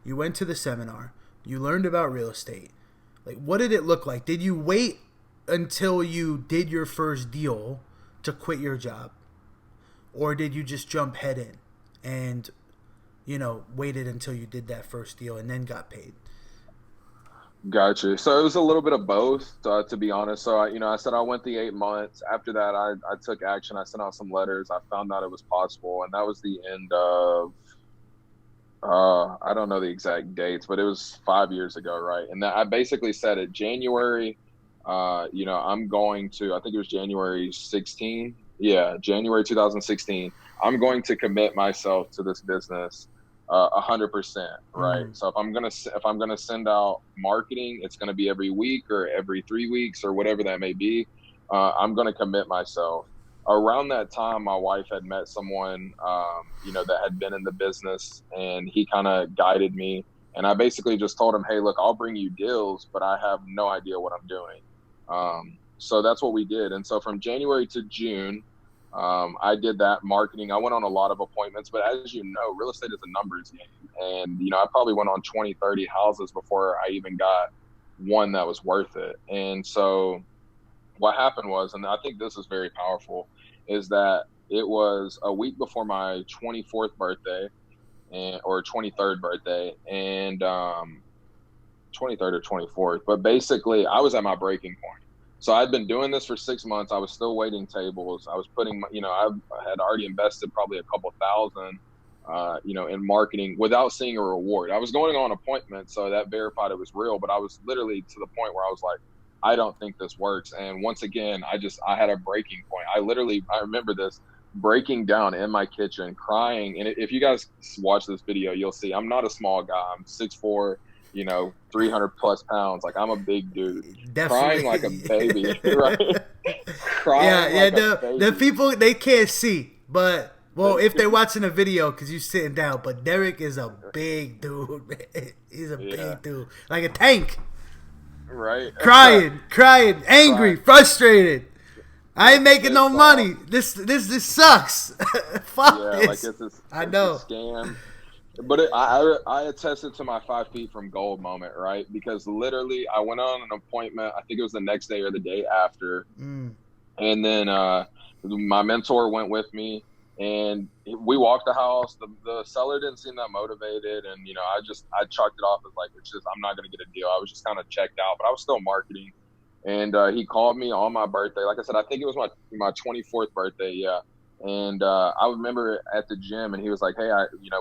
You went to the seminar. You learned about real estate. Like, what did it look like? Did you wait until you did your first deal to quit your job? Or did you just jump head in and, waited until you did that first deal and then got paid? Gotcha. So it was a little bit of both, to be honest. So I said I went the 8 months. After that, I took action. I sent out some letters. I found out it was possible, and that was the end of. I don't know the exact dates, but it was 5 years ago, right? And I basically said it January. I'm going to. I think it was January 16. Yeah, January 2016. I'm going to commit myself to this business 100%, right? Mm. So if I'm gonna send out marketing, it's gonna be every week or every 3 weeks or whatever that may be. I'm gonna commit myself. Around that time, my wife had met someone, that had been in the business, and he kind of guided me. And I basically just told him, "Hey, look, I'll bring you deals, but I have no idea what I'm doing." So that's what we did. And so from January to June, I did that marketing. I went on a lot of appointments, but as you know, real estate is a numbers game. And, I probably went on 20, 30 houses before I even got one that was worth it. And so what happened was, and I think this is very powerful, is that it was a week before my 24th birthday or 23rd birthday, and 23rd or 24th. But basically, I was at my breaking point. So I'd been doing this for 6 months. I was still waiting tables. I was putting, I had already invested probably a couple thousand, in marketing without seeing a reward. I was going on appointments, so that verified it was real. But I was literally to the point where I was like, I don't think this works. And once again, I had a breaking point. I remember this, breaking down in my kitchen, crying. And if you guys watch this video, you'll see I'm not a small guy. I'm 6'4", 300 plus pounds. Like, I'm a big dude, Definitely. crying like a baby, right? Yeah, Crying yeah. like a The baby. people, they can't see, but well, if they're watching a video, because you're sitting down. But Derrick is a big dude, man. He's a Yeah, big dude, like a tank, right. crying, angry, Crying, frustrated. I ain't just making no pissed off. money. This sucks. Fuck Yeah, like this. I it's a know. scam. But I attested to my 5 feet from gold moment, right? Because literally, I went on an appointment. I think it was the next day or the day after, Mm. and then my mentor went with me, and we walked the house. The seller didn't seem that motivated, and I chalked it off as like, it's just, I'm not going to get a deal. I was just kind of checked out, but I was still marketing. And he called me on my birthday. Like I said, I think it was my 24th birthday. Yeah. And I remember at the gym, and he was like, "Hey,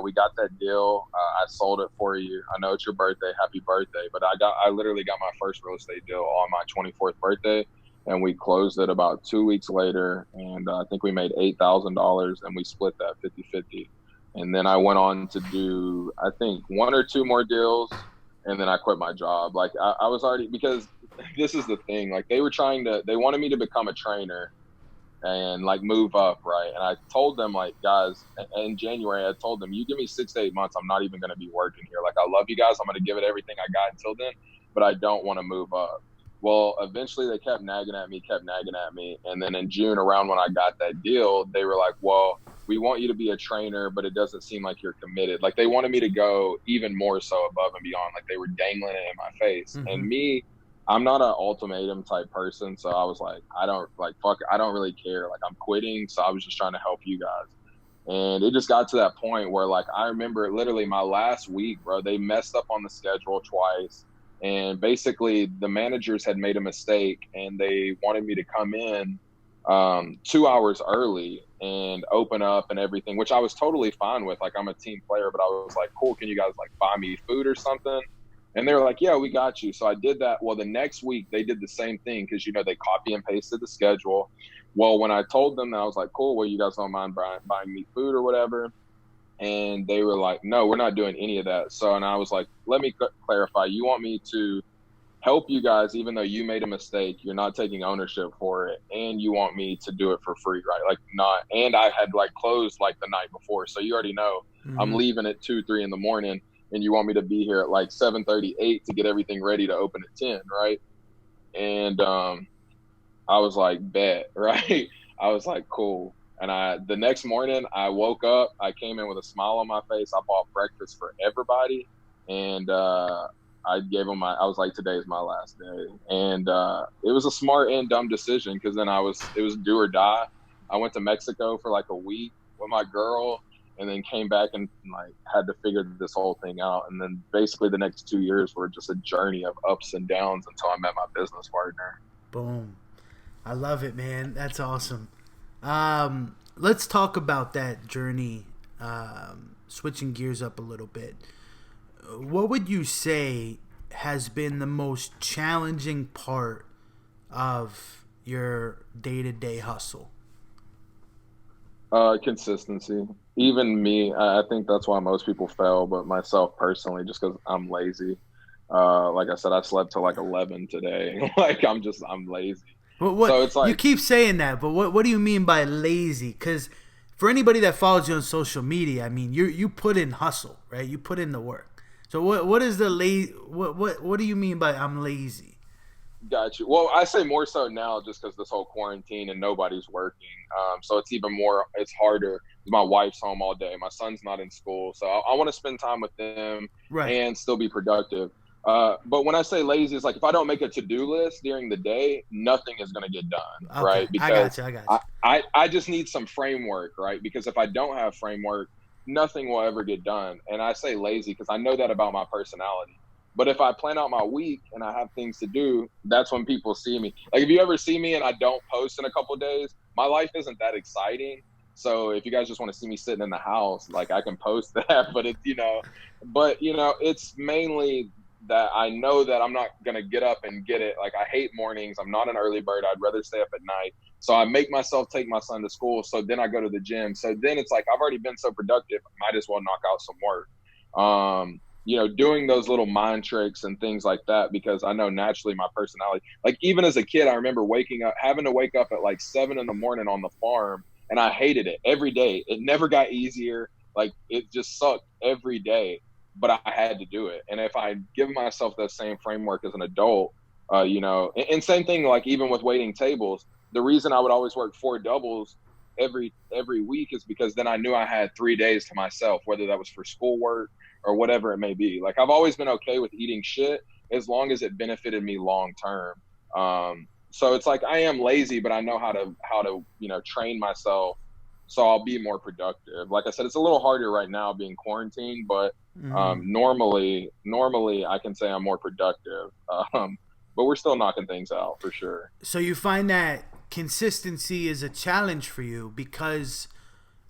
we got that deal. I sold it for you. I know it's your birthday. Happy birthday!" But I literally got my first real estate deal on my 24th birthday, and we closed it about 2 weeks later. And I think we made $8,000, and we split that 50-50. And then I went on to do, I think, one or two more deals, and then I quit my job. Like, I was already, because this is the thing. Like, they wanted me to become a trainer and like move up, right? And I told them, like, guys, in January, I told them, you give me 6 to 8 months, I'm not even going to be working here. Like, I love you guys. I'm going to give it everything I got until then, but I don't want to move up. Well, eventually they kept nagging at me. And then in June, around when I got that deal, they were like, well, we want you to be a trainer, but it doesn't seem like you're committed. Like, they wanted me to go even more so above and beyond. Like, they were dangling it in my face. And Mm-hmm. me, I'm not an ultimatum type person, so I was like, I don't, like, fuck, I don't really care. Like, I'm quitting, so I was just trying to help you guys. And it just got to that point where, like, I remember literally my last week, bro, they messed up on the schedule twice. And basically, the managers had made a mistake, and they wanted me to come in 2 hours early and open up and everything, which I was totally fine with. Like, I'm a team player, but I was like, cool, can you guys, like, buy me food or something? And they were like, yeah, we got you. So I did that. Well, the next week they did the same thing because, they copy and pasted the schedule. Well, when I told them that, I was like, cool, well, you guys don't mind buying me food or whatever. And they were like, no, we're not doing any of that. So, and I was like, let me clarify. You want me to help you guys, even though you made a mistake, you're not taking ownership for it. And you want me to do it for free, right? Like, not, and I had like closed like the night before. So you already know I'm Mm-hmm. leaving at 2, 3 in the morning. and you want me to be here at like 7:38 to get everything ready to open at 10, right? And I was like, bet, right? I was like, cool. And the next morning, I woke up. I came in with a smile on my face. I bought breakfast for everybody, and I gave them I was like, today's my last day. And it was a smart and dumb decision because then it was do or die. I went to Mexico for like a week with my girl, and then came back and like had to figure this whole thing out. And then basically the next 2 years were just a journey of ups and downs until I met my business partner. Boom. I love it, man. That's awesome. Let's talk about that journey. Switching gears up a little bit. What would you say has been the most challenging part of your day-to-day hustle? Consistency. Even me, I think that's why most people fail, but myself personally, just because I'm lazy. Like I said, I slept till like 11 today. Like I'm lazy. What So it's you like, keep saying that, but what do you mean by lazy? Because for anybody that follows you on social media, I mean you put in hustle, right? You put in the work. So what is the what do you mean by I'm lazy? got you. Well, I say more so now just because this whole quarantine and nobody's working. So it's even more, it's harder. My wife's home all day. My son's not in school. So I want to spend time with them Right. and still be productive. But when I say lazy, it's like if I don't make a to-do list during the day, nothing is going to get done, Okay. right? I got Because you. I got I, you. I just need some framework, right? Because if I don't have framework, nothing will ever get done. And I say lazy because I know that about my personality. But if I plan out my week and I have things to do, that's when people see me. Like if you ever see me and I don't post in a couple of days, my life isn't that exciting. So if you guys just want to see me sitting in the house, like I can post that, but it's mainly that I know that I'm not going to get up and get it. Like I hate mornings. I'm not an early bird. I'd rather stay up at night. So I make myself take my son to school. So then I go to the gym. So then it's like, I've already been so productive. I might as well knock out some work. Doing those little mind tricks and things like that, because I know naturally my personality, like even as a kid, I remember having to wake up at like 7 in the morning on the farm, and I hated it every day. It never got easier. Like it just sucked every day, but I had to do it. And if I give myself that same framework as an adult, and same thing, like even with waiting tables, the reason I would always work four doubles every week is because then I knew I had 3 days to myself, whether that was for schoolwork or whatever it may be. Like I've always been okay with eating shit as long as it benefited me long term. So it's like I am lazy, but I know how to train myself so I'll be more productive. Like I said, it's a little harder right now being quarantined, but Mm. normally I can say I'm more productive. But we're still knocking things out for sure. So you find that consistency is a challenge for you because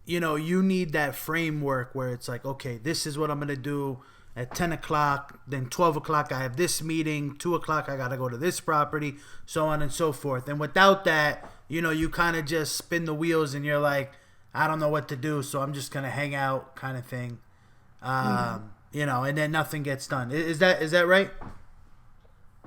you need that framework where it's like, okay, this is what I'm gonna do at 10 o'clock, then 12 o'clock I have this meeting, 2 o'clock I gotta go to this property, so on and so forth. And without that, you kind of just spin the wheels and you're like, I don't know what to do, so I'm just gonna hang out, kind of thing. Mm-hmm. And then nothing gets done. Is that right?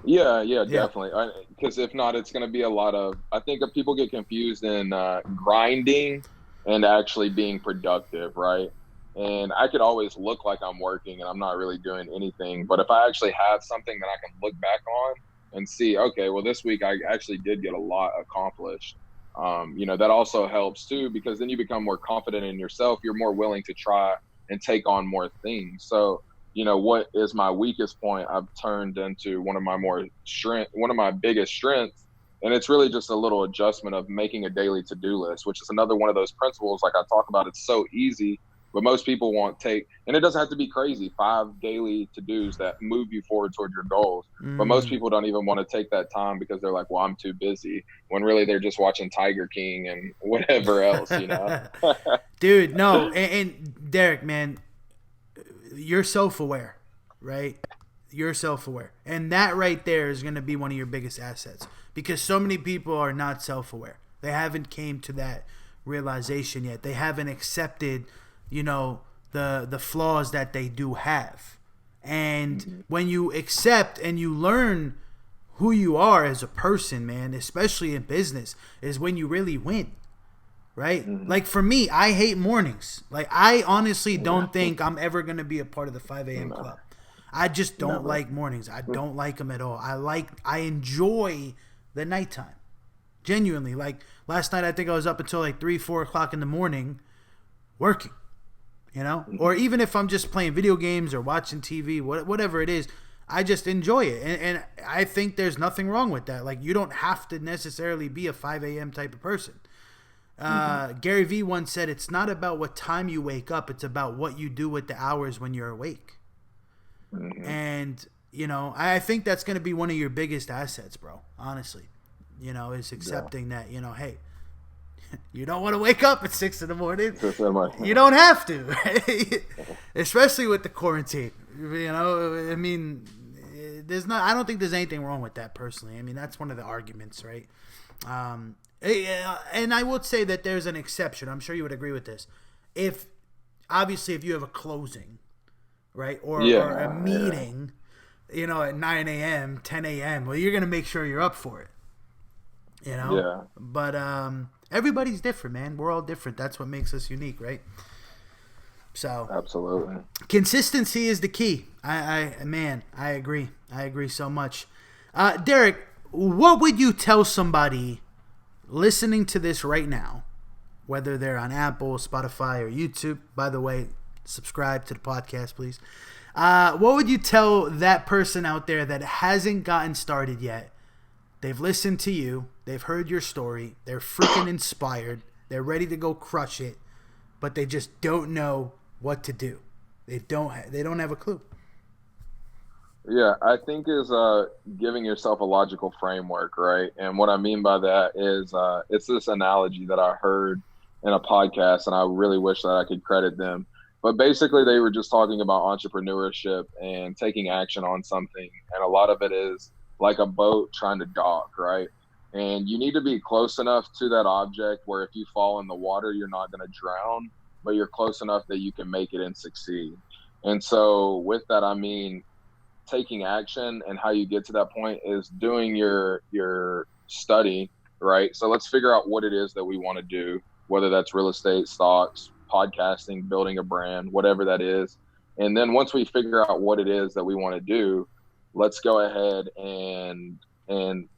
Yeah, Yeah. definitely. Because if not, it's going to be a lot of. I think that people get confused in grinding and actually being productive, right? And I could always look like I'm working and I'm not really doing anything. But if I actually have something that I can look back on and see, okay, well, this week I actually did get a lot accomplished. That also helps too, because then you become more confident in yourself. You're more willing to try and take on more things. So what is my weakest point, I've turned into one of my biggest strengths. And it's really just a little adjustment of making a daily to-do list, which is another one of those principles. Like I talk about, it's so easy, but most people won't take, and it doesn't have to be crazy, 5 daily to-dos that move you forward toward your goals. But most Mm. people don't even want to take that time because they're like, well, I'm too busy, when really they're just watching Tiger King and whatever else. Dude, no, and Derek, man, you're self-aware, right? You're self-aware, and that right there is going to be one of your biggest assets because so many people are not self-aware. They haven't came to that realization yet. They haven't accepted, the flaws that they do have. And when you accept and you learn who you are as a person, man, especially in business, is when you really win. right? Mm-hmm. Like for me, I hate mornings. Like I honestly don't think I'm ever gonna be a part of the 5 a.m. No, club. I just don't never. like mornings. I don't like them at all. I enjoy the nighttime. Genuinely, like last night, I think I was up until like 3, 4 o'clock in the morning working. You know, or even if I'm just playing video games or watching TV, whatever it is, I just enjoy it, and I think there's nothing wrong with that. Like you don't have to necessarily be a 5 a.m. type of person. Gary Vee once said, "It's not about what time you wake up; it's about what you do with the hours when you're awake." Mm-hmm. And you know, I think that's going to be one of your biggest assets, bro. Honestly, you know, is accepting that, you know, hey, you don't want to wake up at 6 in the morning. You don't have to, right? Especially with the quarantine. You know, I mean, I don't think there's anything wrong with that personally. I mean, that's one of the arguments, right? And I would say that there's an exception. I'm sure you would agree with this. If you have a closing, right, or a meeting, you know, at 9 a.m., 10 a.m., well, you're gonna make sure you're up for it. You know, but everybody's different, man. We're all different. That's what makes us unique, right? So absolutely, consistency is the key. I agree. I agree so much. Derrick, what would you tell somebody listening to this right now, whether they're on Apple, Spotify, or YouTube? By the way, subscribe to the podcast, please. What would you tell that person out there that hasn't gotten started yet? They've listened to you. They've heard your story. They're freaking inspired. They're ready to go crush it, but they just don't know what to do. They don't have a clue. Yeah, I think is giving yourself a logical framework, right? And what I mean by that is it's this analogy that I heard in a podcast, and I really wish that I could credit them. But basically, they were just talking about entrepreneurship and taking action on something, and a lot of it is like a boat trying to dock, right? And you need to be close enough to that object where if you fall in the water, you're not going to drown, but you're close enough that you can make it and succeed. And so with that, I mean, taking action, and how you get to that point is doing your study, right? So let's figure out what it is that we want to do, whether that's real estate, stocks, podcasting, building a brand, whatever that is. And then once we figure out what it is that we want to do, let's go ahead and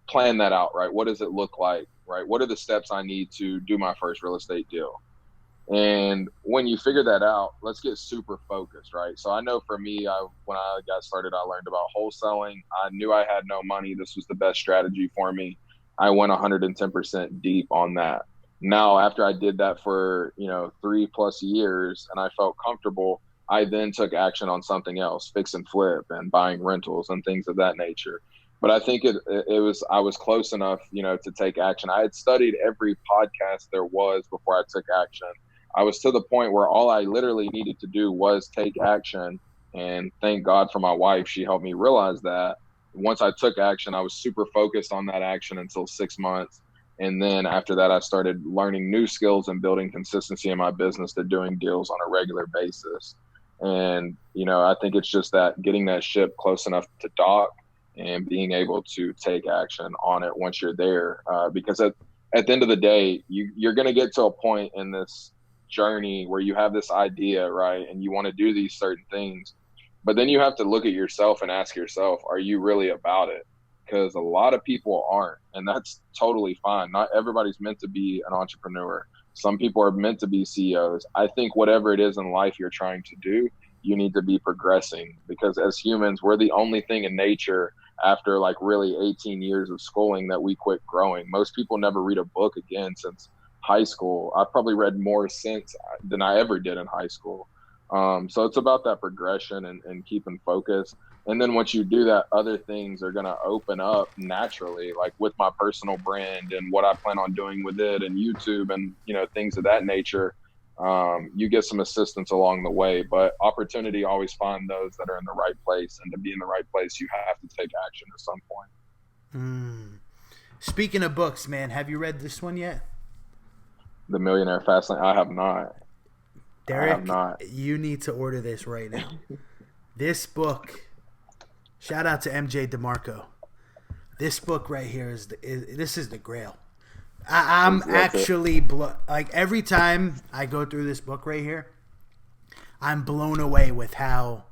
plan that out, right? What does it look like, right? What are the steps I need to do my first real estate deal? And when you figure that out, let's get super focused, right? So I know for me, when I got started, I learned about wholesaling. I knew I had no money. This was the best strategy for me. I went 110% deep on that. Now, after I did that for, 3+ years and I felt comfortable, I then took action on something else, fix and flip and buying rentals and things of that nature. But I think I was close enough, to take action. I had studied every podcast there was before I took action. I was to the point where all I literally needed to do was take action. And thank God for my wife. She helped me realize that. Once I took action, I was super focused on that action until 6 months. And then after that, I started learning new skills and building consistency in my business to doing deals on a regular basis. And, I think it's just that getting that ship close enough to dock and being able to take action on it once you're there. Because at the end of the day, you're going to get to a point in this journey where you have this idea, right? And you want to do these certain things, but then you have to look at yourself and ask yourself, are you really about it? Because a lot of people aren't, and that's totally fine. Not everybody's meant to be an entrepreneur. Some people are meant to be CEOs. I think whatever it is in life you're trying to do, you need to be progressing, because as humans, we're the only thing in nature after like really 18 years of schooling that we quit growing. Most people never read a book again since high school. I've probably read more since than I ever did in high school. So it's about that progression and keeping focus. And then once you do that, other things are going to open up naturally, like with my personal brand and what I plan on doing with it and YouTube and, things of that nature. You get some assistance along the way, but opportunity always find those that are in the right place. And to be in the right place, you have to take action at some point. Speaking of books, man, have you read this one yet? The Millionaire Fastlane? I have not. Derrick, I have not. You need to order this right now. This book, shout out to MJ DeMarco. This book right here this is the grail. I'm That's it. actually like every time I go through this book right here, I'm blown away with how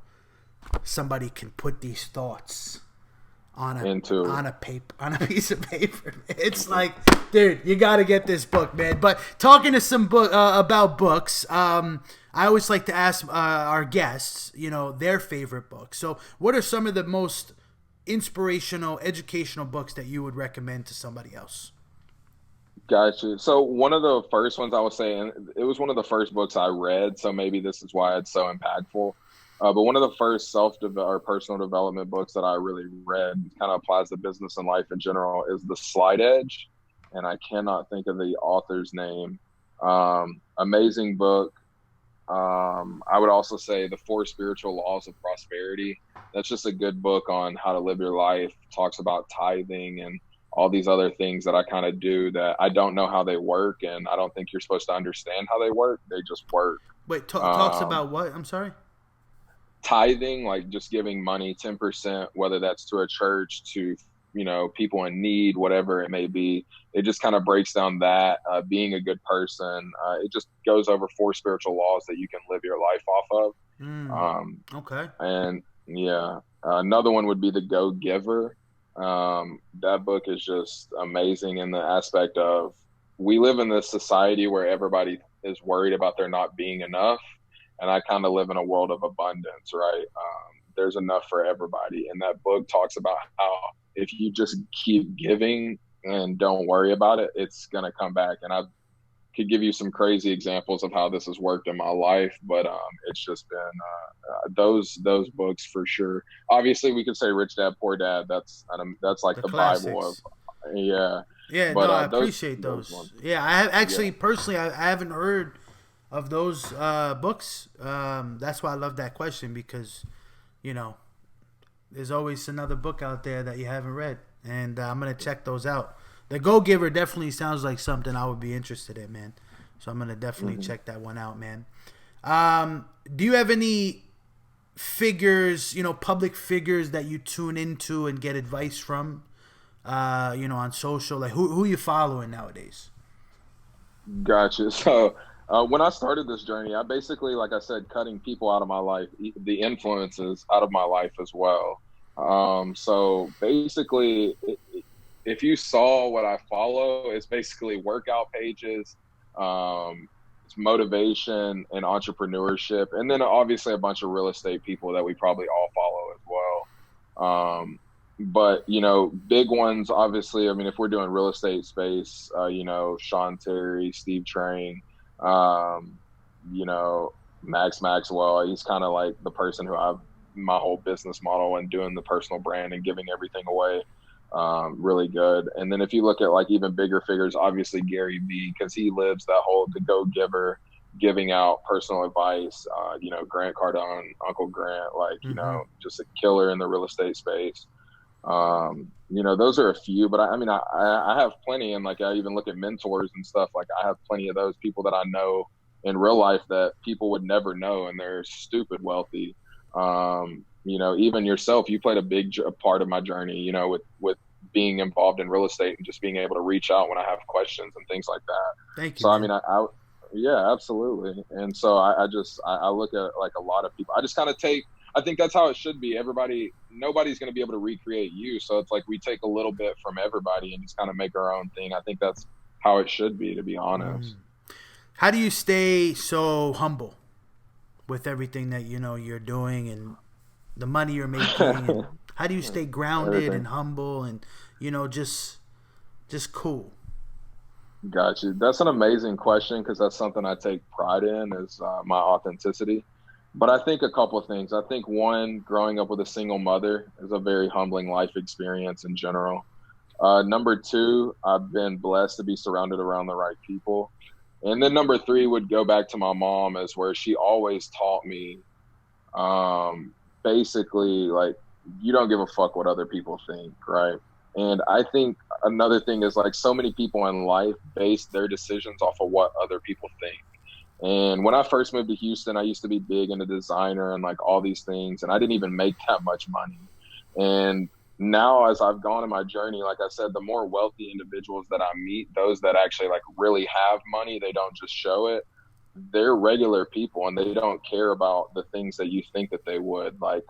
somebody can put these thoughts on a Into it. on a piece of paper. It's like, dude, you got to get this book, man. But talking to some book about books, I always like to ask our guests, their favorite books. So, what are some of the most inspirational, educational books that you would recommend to somebody else? Gotcha. So one of the first ones I was saying, it was one of the first books I read, so maybe this is why it's so impactful. But one of the first self or personal development books that I really read, kind of applies to business and life in general, is The Slight Edge, and I cannot think of the author's name. Amazing book. I would also say The Four Spiritual Laws of Prosperity. That's just a good book on how to live your life. Talks about tithing and all these other things that I kind of do that I don't know how they work, and I don't think you're supposed to understand how they work. They just work. Wait, talks Um, about what? I'm sorry. Tithing, like just giving money, 10%, whether that's to a church, to people in need, whatever it may be. It just kind of breaks down that being a good person. It just goes over four spiritual laws that you can live your life off of. Mm, okay. And yeah, another one would be The Go Giver. That book is just amazing in the aspect of, we live in this society where everybody is worried about there not being enough, and I kind of live in a world of abundance, right? There's enough for everybody, and that book talks about how if you just keep giving and don't worry about it, it's gonna come back. And I could give you some crazy examples of how this has worked in my life, but it's just been those books for sure. Obviously, we could say Rich Dad Poor Dad. That's like The the Bible of, classics. yeah. Yeah, But no, I those appreciate those those. ones, Yeah, I have yeah. actually personally, I haven't heard of those books. That's why I love that question because, you know, there's always another book out there that you haven't read, and I'm gonna check those out. The Go Giver definitely sounds like something I would be interested in, man. So I'm gonna definitely Hmm. check that one out, man. Do you have any figures, public figures that you tune into and get advice from? On social, like who you following nowadays? Gotcha. So when I started this journey, I basically, like I said, cutting people out of my life, the influences out of my life as well. So basically, if you saw what I follow, it's basically workout pages, um, it's motivation and entrepreneurship, and then obviously a bunch of real estate people that we probably all follow as well. But big ones, obviously. I mean, if we're doing real estate space, Sean Terry, Steve Train, um, you know, Max Maxwell. He's kind of like the person who I've my whole business model and doing the personal brand and giving everything away. Really good. And then if you look at like even bigger figures, obviously Gary Vee, because he lives that whole the go giver, giving out personal advice. Grant Cardone, Uncle Grant, like Mm-hmm. just a killer in the real estate space. Those are a few, but I mean, I have plenty, and like I even look at mentors and stuff. Like I have plenty of those people that I know in real life that people would never know, and they're stupid wealthy. Even yourself, you played a big part of my journey. With being involved in real estate and just being able to reach out when I have questions and things like that. Thank you, So I man. mean, yeah, absolutely. And so I look at like a lot of people. I just kind of take. I think that's how it should be. Nobody's going to be able to recreate you. So it's like we take a little bit from everybody and just kind of make our own thing. I think that's how it should be, to be Mm. honest. How do you stay so humble with everything that you're doing and the money you're making, and how do you stay grounded Everything. and humble and just cool? Got you. That's an amazing question because that's something I take pride in is my authenticity. But I think a couple of things. I think one, growing up with a single mother is a very humbling life experience in general. Number two, I've been blessed to be surrounded around the right people. And then number three would go back to my mom, is where she always taught me, um, basically, like, you don't give a fuck what other people think, right? And I think another thing is like so many people in life base their decisions off of what other people think. And when I first moved to Houston, I used to be big into designer and like all these things, and I didn't even make that much money. And now as I've gone in my journey, like I said, the more wealthy individuals that I meet, those that actually like really have money, they don't just show it. They're regular people and they don't care about the things that you think that they would. Like,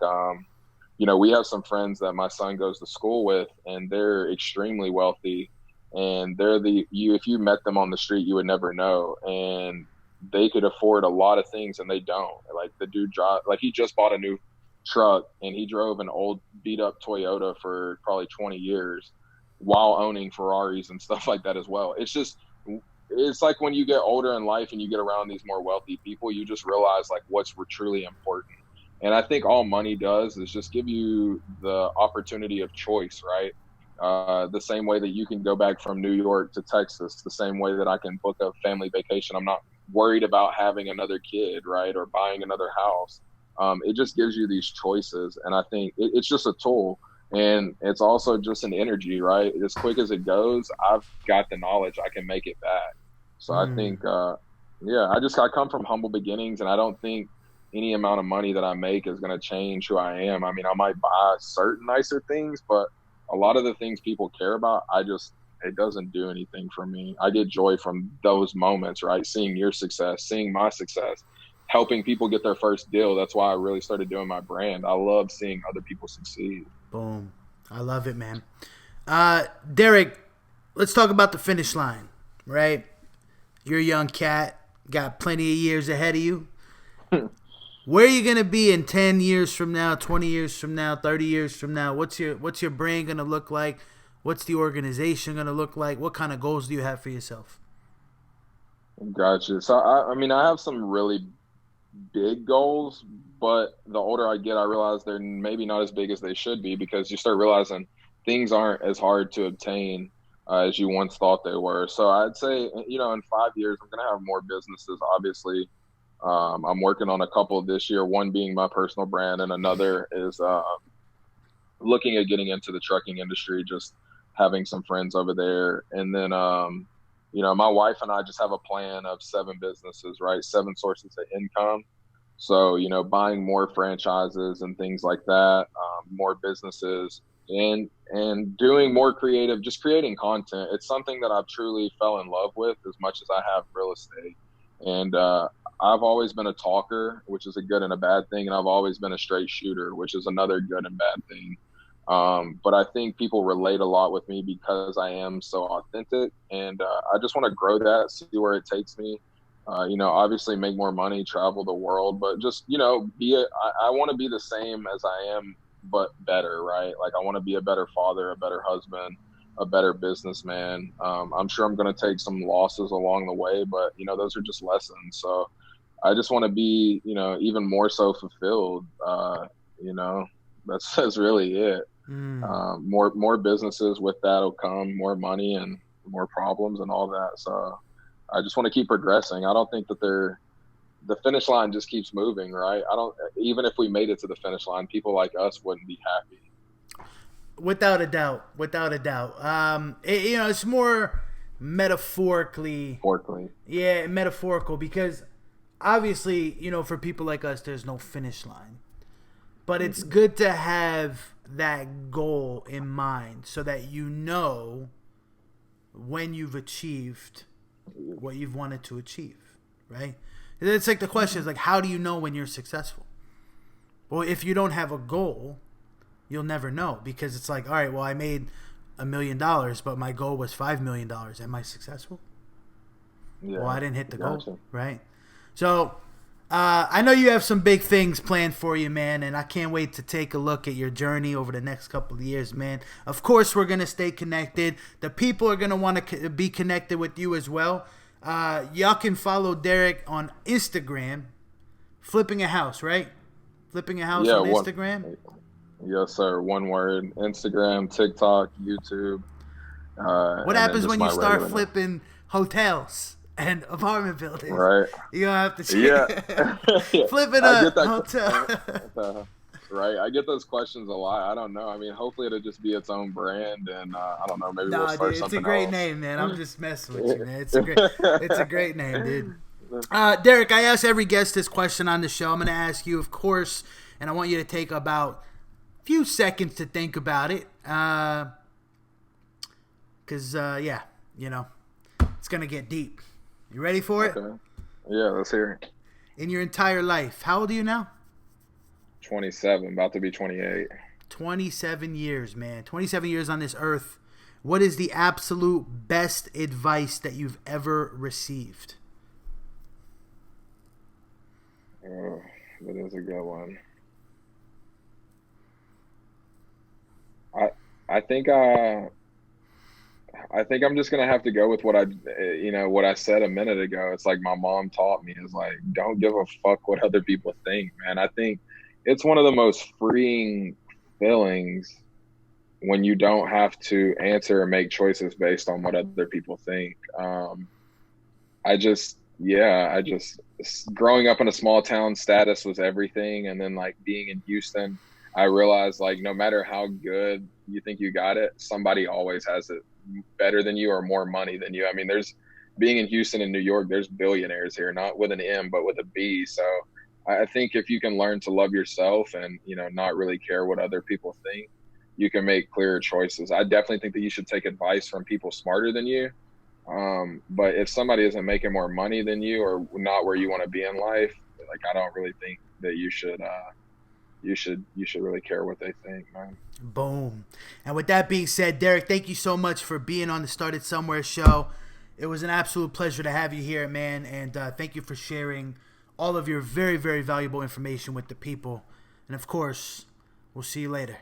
we have some friends that my son goes to school with, and they're extremely wealthy, and if you met them on the street, you would never know, and they could afford a lot of things, and they don't. Like the dude he just bought a new truck, and he drove an old beat up Toyota for probably 20 years while owning Ferraris and stuff like that as well. It's like when you get older in life and you get around these more wealthy people, you just realize like what's truly important. And I think all money does is just give you the opportunity of choice, right? The same way that you can go back from New York to Texas, the same way that I can book a family vacation. I'm not worried about having another kid, right? Or buying another house. It just gives you these choices. And I think it's just a tool. And it's also just an energy, right? As quick as it goes, I've got the knowledge I can make it back. So I think, I come from humble beginnings, and I don't think any amount of money that I make is going to change who I am. I mean, I might buy certain nicer things, but a lot of the things people care about, it doesn't do anything for me. I get joy from those moments, right? Seeing your success, seeing my success, helping people get their first deal. That's why I really started doing my brand. I love seeing other people succeed. Boom. I love it, man. Derrick, let's talk about the finish line, right? You're a young cat, got plenty of years ahead of you. Where are you going to be in 10 years from now, 20 years from now, 30 years from now? What's your brain going to look like? What's the organization going to look like? What kind of goals do you have for yourself? Gotcha. So, I have some really big goals, but the older I get, I realize they're maybe not as big as they should be, because you start realizing things aren't as hard to obtain as you once thought they were. So I'd say, in 5 years, I'm going to have more businesses, obviously. I'm working on a couple this year, one being my personal brand, and another is looking at getting into the trucking industry, just having some friends over there. And then, my wife and I just have a plan of 7 businesses, right? 7 sources of income. So, buying more franchises and things like that, more businesses, and doing more creative, just creating content. It's something that I've truly fell in love with as much as I have real estate. And I've always been a talker, which is a good and a bad thing. And I've always been a straight shooter, which is another good and bad thing. But I think people relate a lot with me because I am so authentic. And I just want to grow that, see where it takes me. Obviously make more money, travel the world, but just, I want to be the same as I am, but better, right? Like I want to be a better father, a better husband, a better businessman. I'm sure I'm going to take some losses along the way, but those are just lessons. So I just want to be, even more so fulfilled. That's really it. More businesses with that will come more money and more problems and all that. So I just want to keep progressing. I don't think that the finish line just keeps moving, right? Even if we made it to the finish line, people like us wouldn't be happy. Without a doubt. It's more metaphorically. Yeah, metaphorical, because obviously, for people like us, there's no finish line. But it's good to have that goal in mind so that when you've achieved what you've wanted to achieve, right? It's like the question is like, how do you know when you're successful? Well, if you don't have a goal, you'll never know, because it's like, all right, well, I made $1 million, but my goal was $5 million. Am I successful? Yeah. Well, I didn't hit the goal, right? So I know you have some big things planned for you, man, and I can't wait to take a look at your journey over the next couple of years, man. Of course, we're going to stay connected. The people are going to want to be connected with you as well. Y'all can follow Derrick on Instagram, Flipping a House, right? Flipping a House on Instagram? Yes, sir. One word. Instagram, TikTok, YouTube. What happens when you start flipping hotels and apartment buildings? Right. You're going to have to flipping a hotel. Right. I get those questions a lot. I don't know. I mean, hopefully it'll just be its own brand, and I don't know. Maybe we'll start something else. It's a great name, man. I'm just messing with you, man. It's a great name, dude. Derrick, I ask every guest this question on the show. I'm going to ask you, of course, and I want you to take about few seconds to think about it. Because, yeah, it's going to get deep. You ready for it? Okay. Yeah, let's hear it. In your entire life, how old are you now? 27, about to be 28. 27 years, man. 27 years on this earth. What is the absolute best advice that you've ever received? Oh, that is a good one. I I think I think I'm just gonna have to go with what I said a minute ago. It's like my mom taught me is like, don't give a fuck what other people think, man. I think it's one of the most freeing feelings when you don't have to answer or make choices based on what other people think. I just growing up in a small town, status was everything, and then like being in Houston, I realized like no matter how good you think you got it, somebody always has it better than you or more money than you. I mean, there's being in Houston and New York, there's billionaires here, not with an M but with a B. So I think if you can learn to love yourself and not really care what other people think, you can make clearer choices. I definitely think that you should take advice from people smarter than you, but if somebody isn't making more money than you or not where you want to be in life, like I don't really think that you should really care what they think, man. Boom. And with that being said, Derrick, thank you so much for being on the Started Somewhere show. It was an absolute pleasure to have you here, man. And thank you for sharing all of your very, very valuable information with the people. And of course, we'll see you later.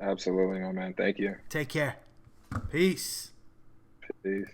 Absolutely, my man. Thank you. Take care. Peace. Peace.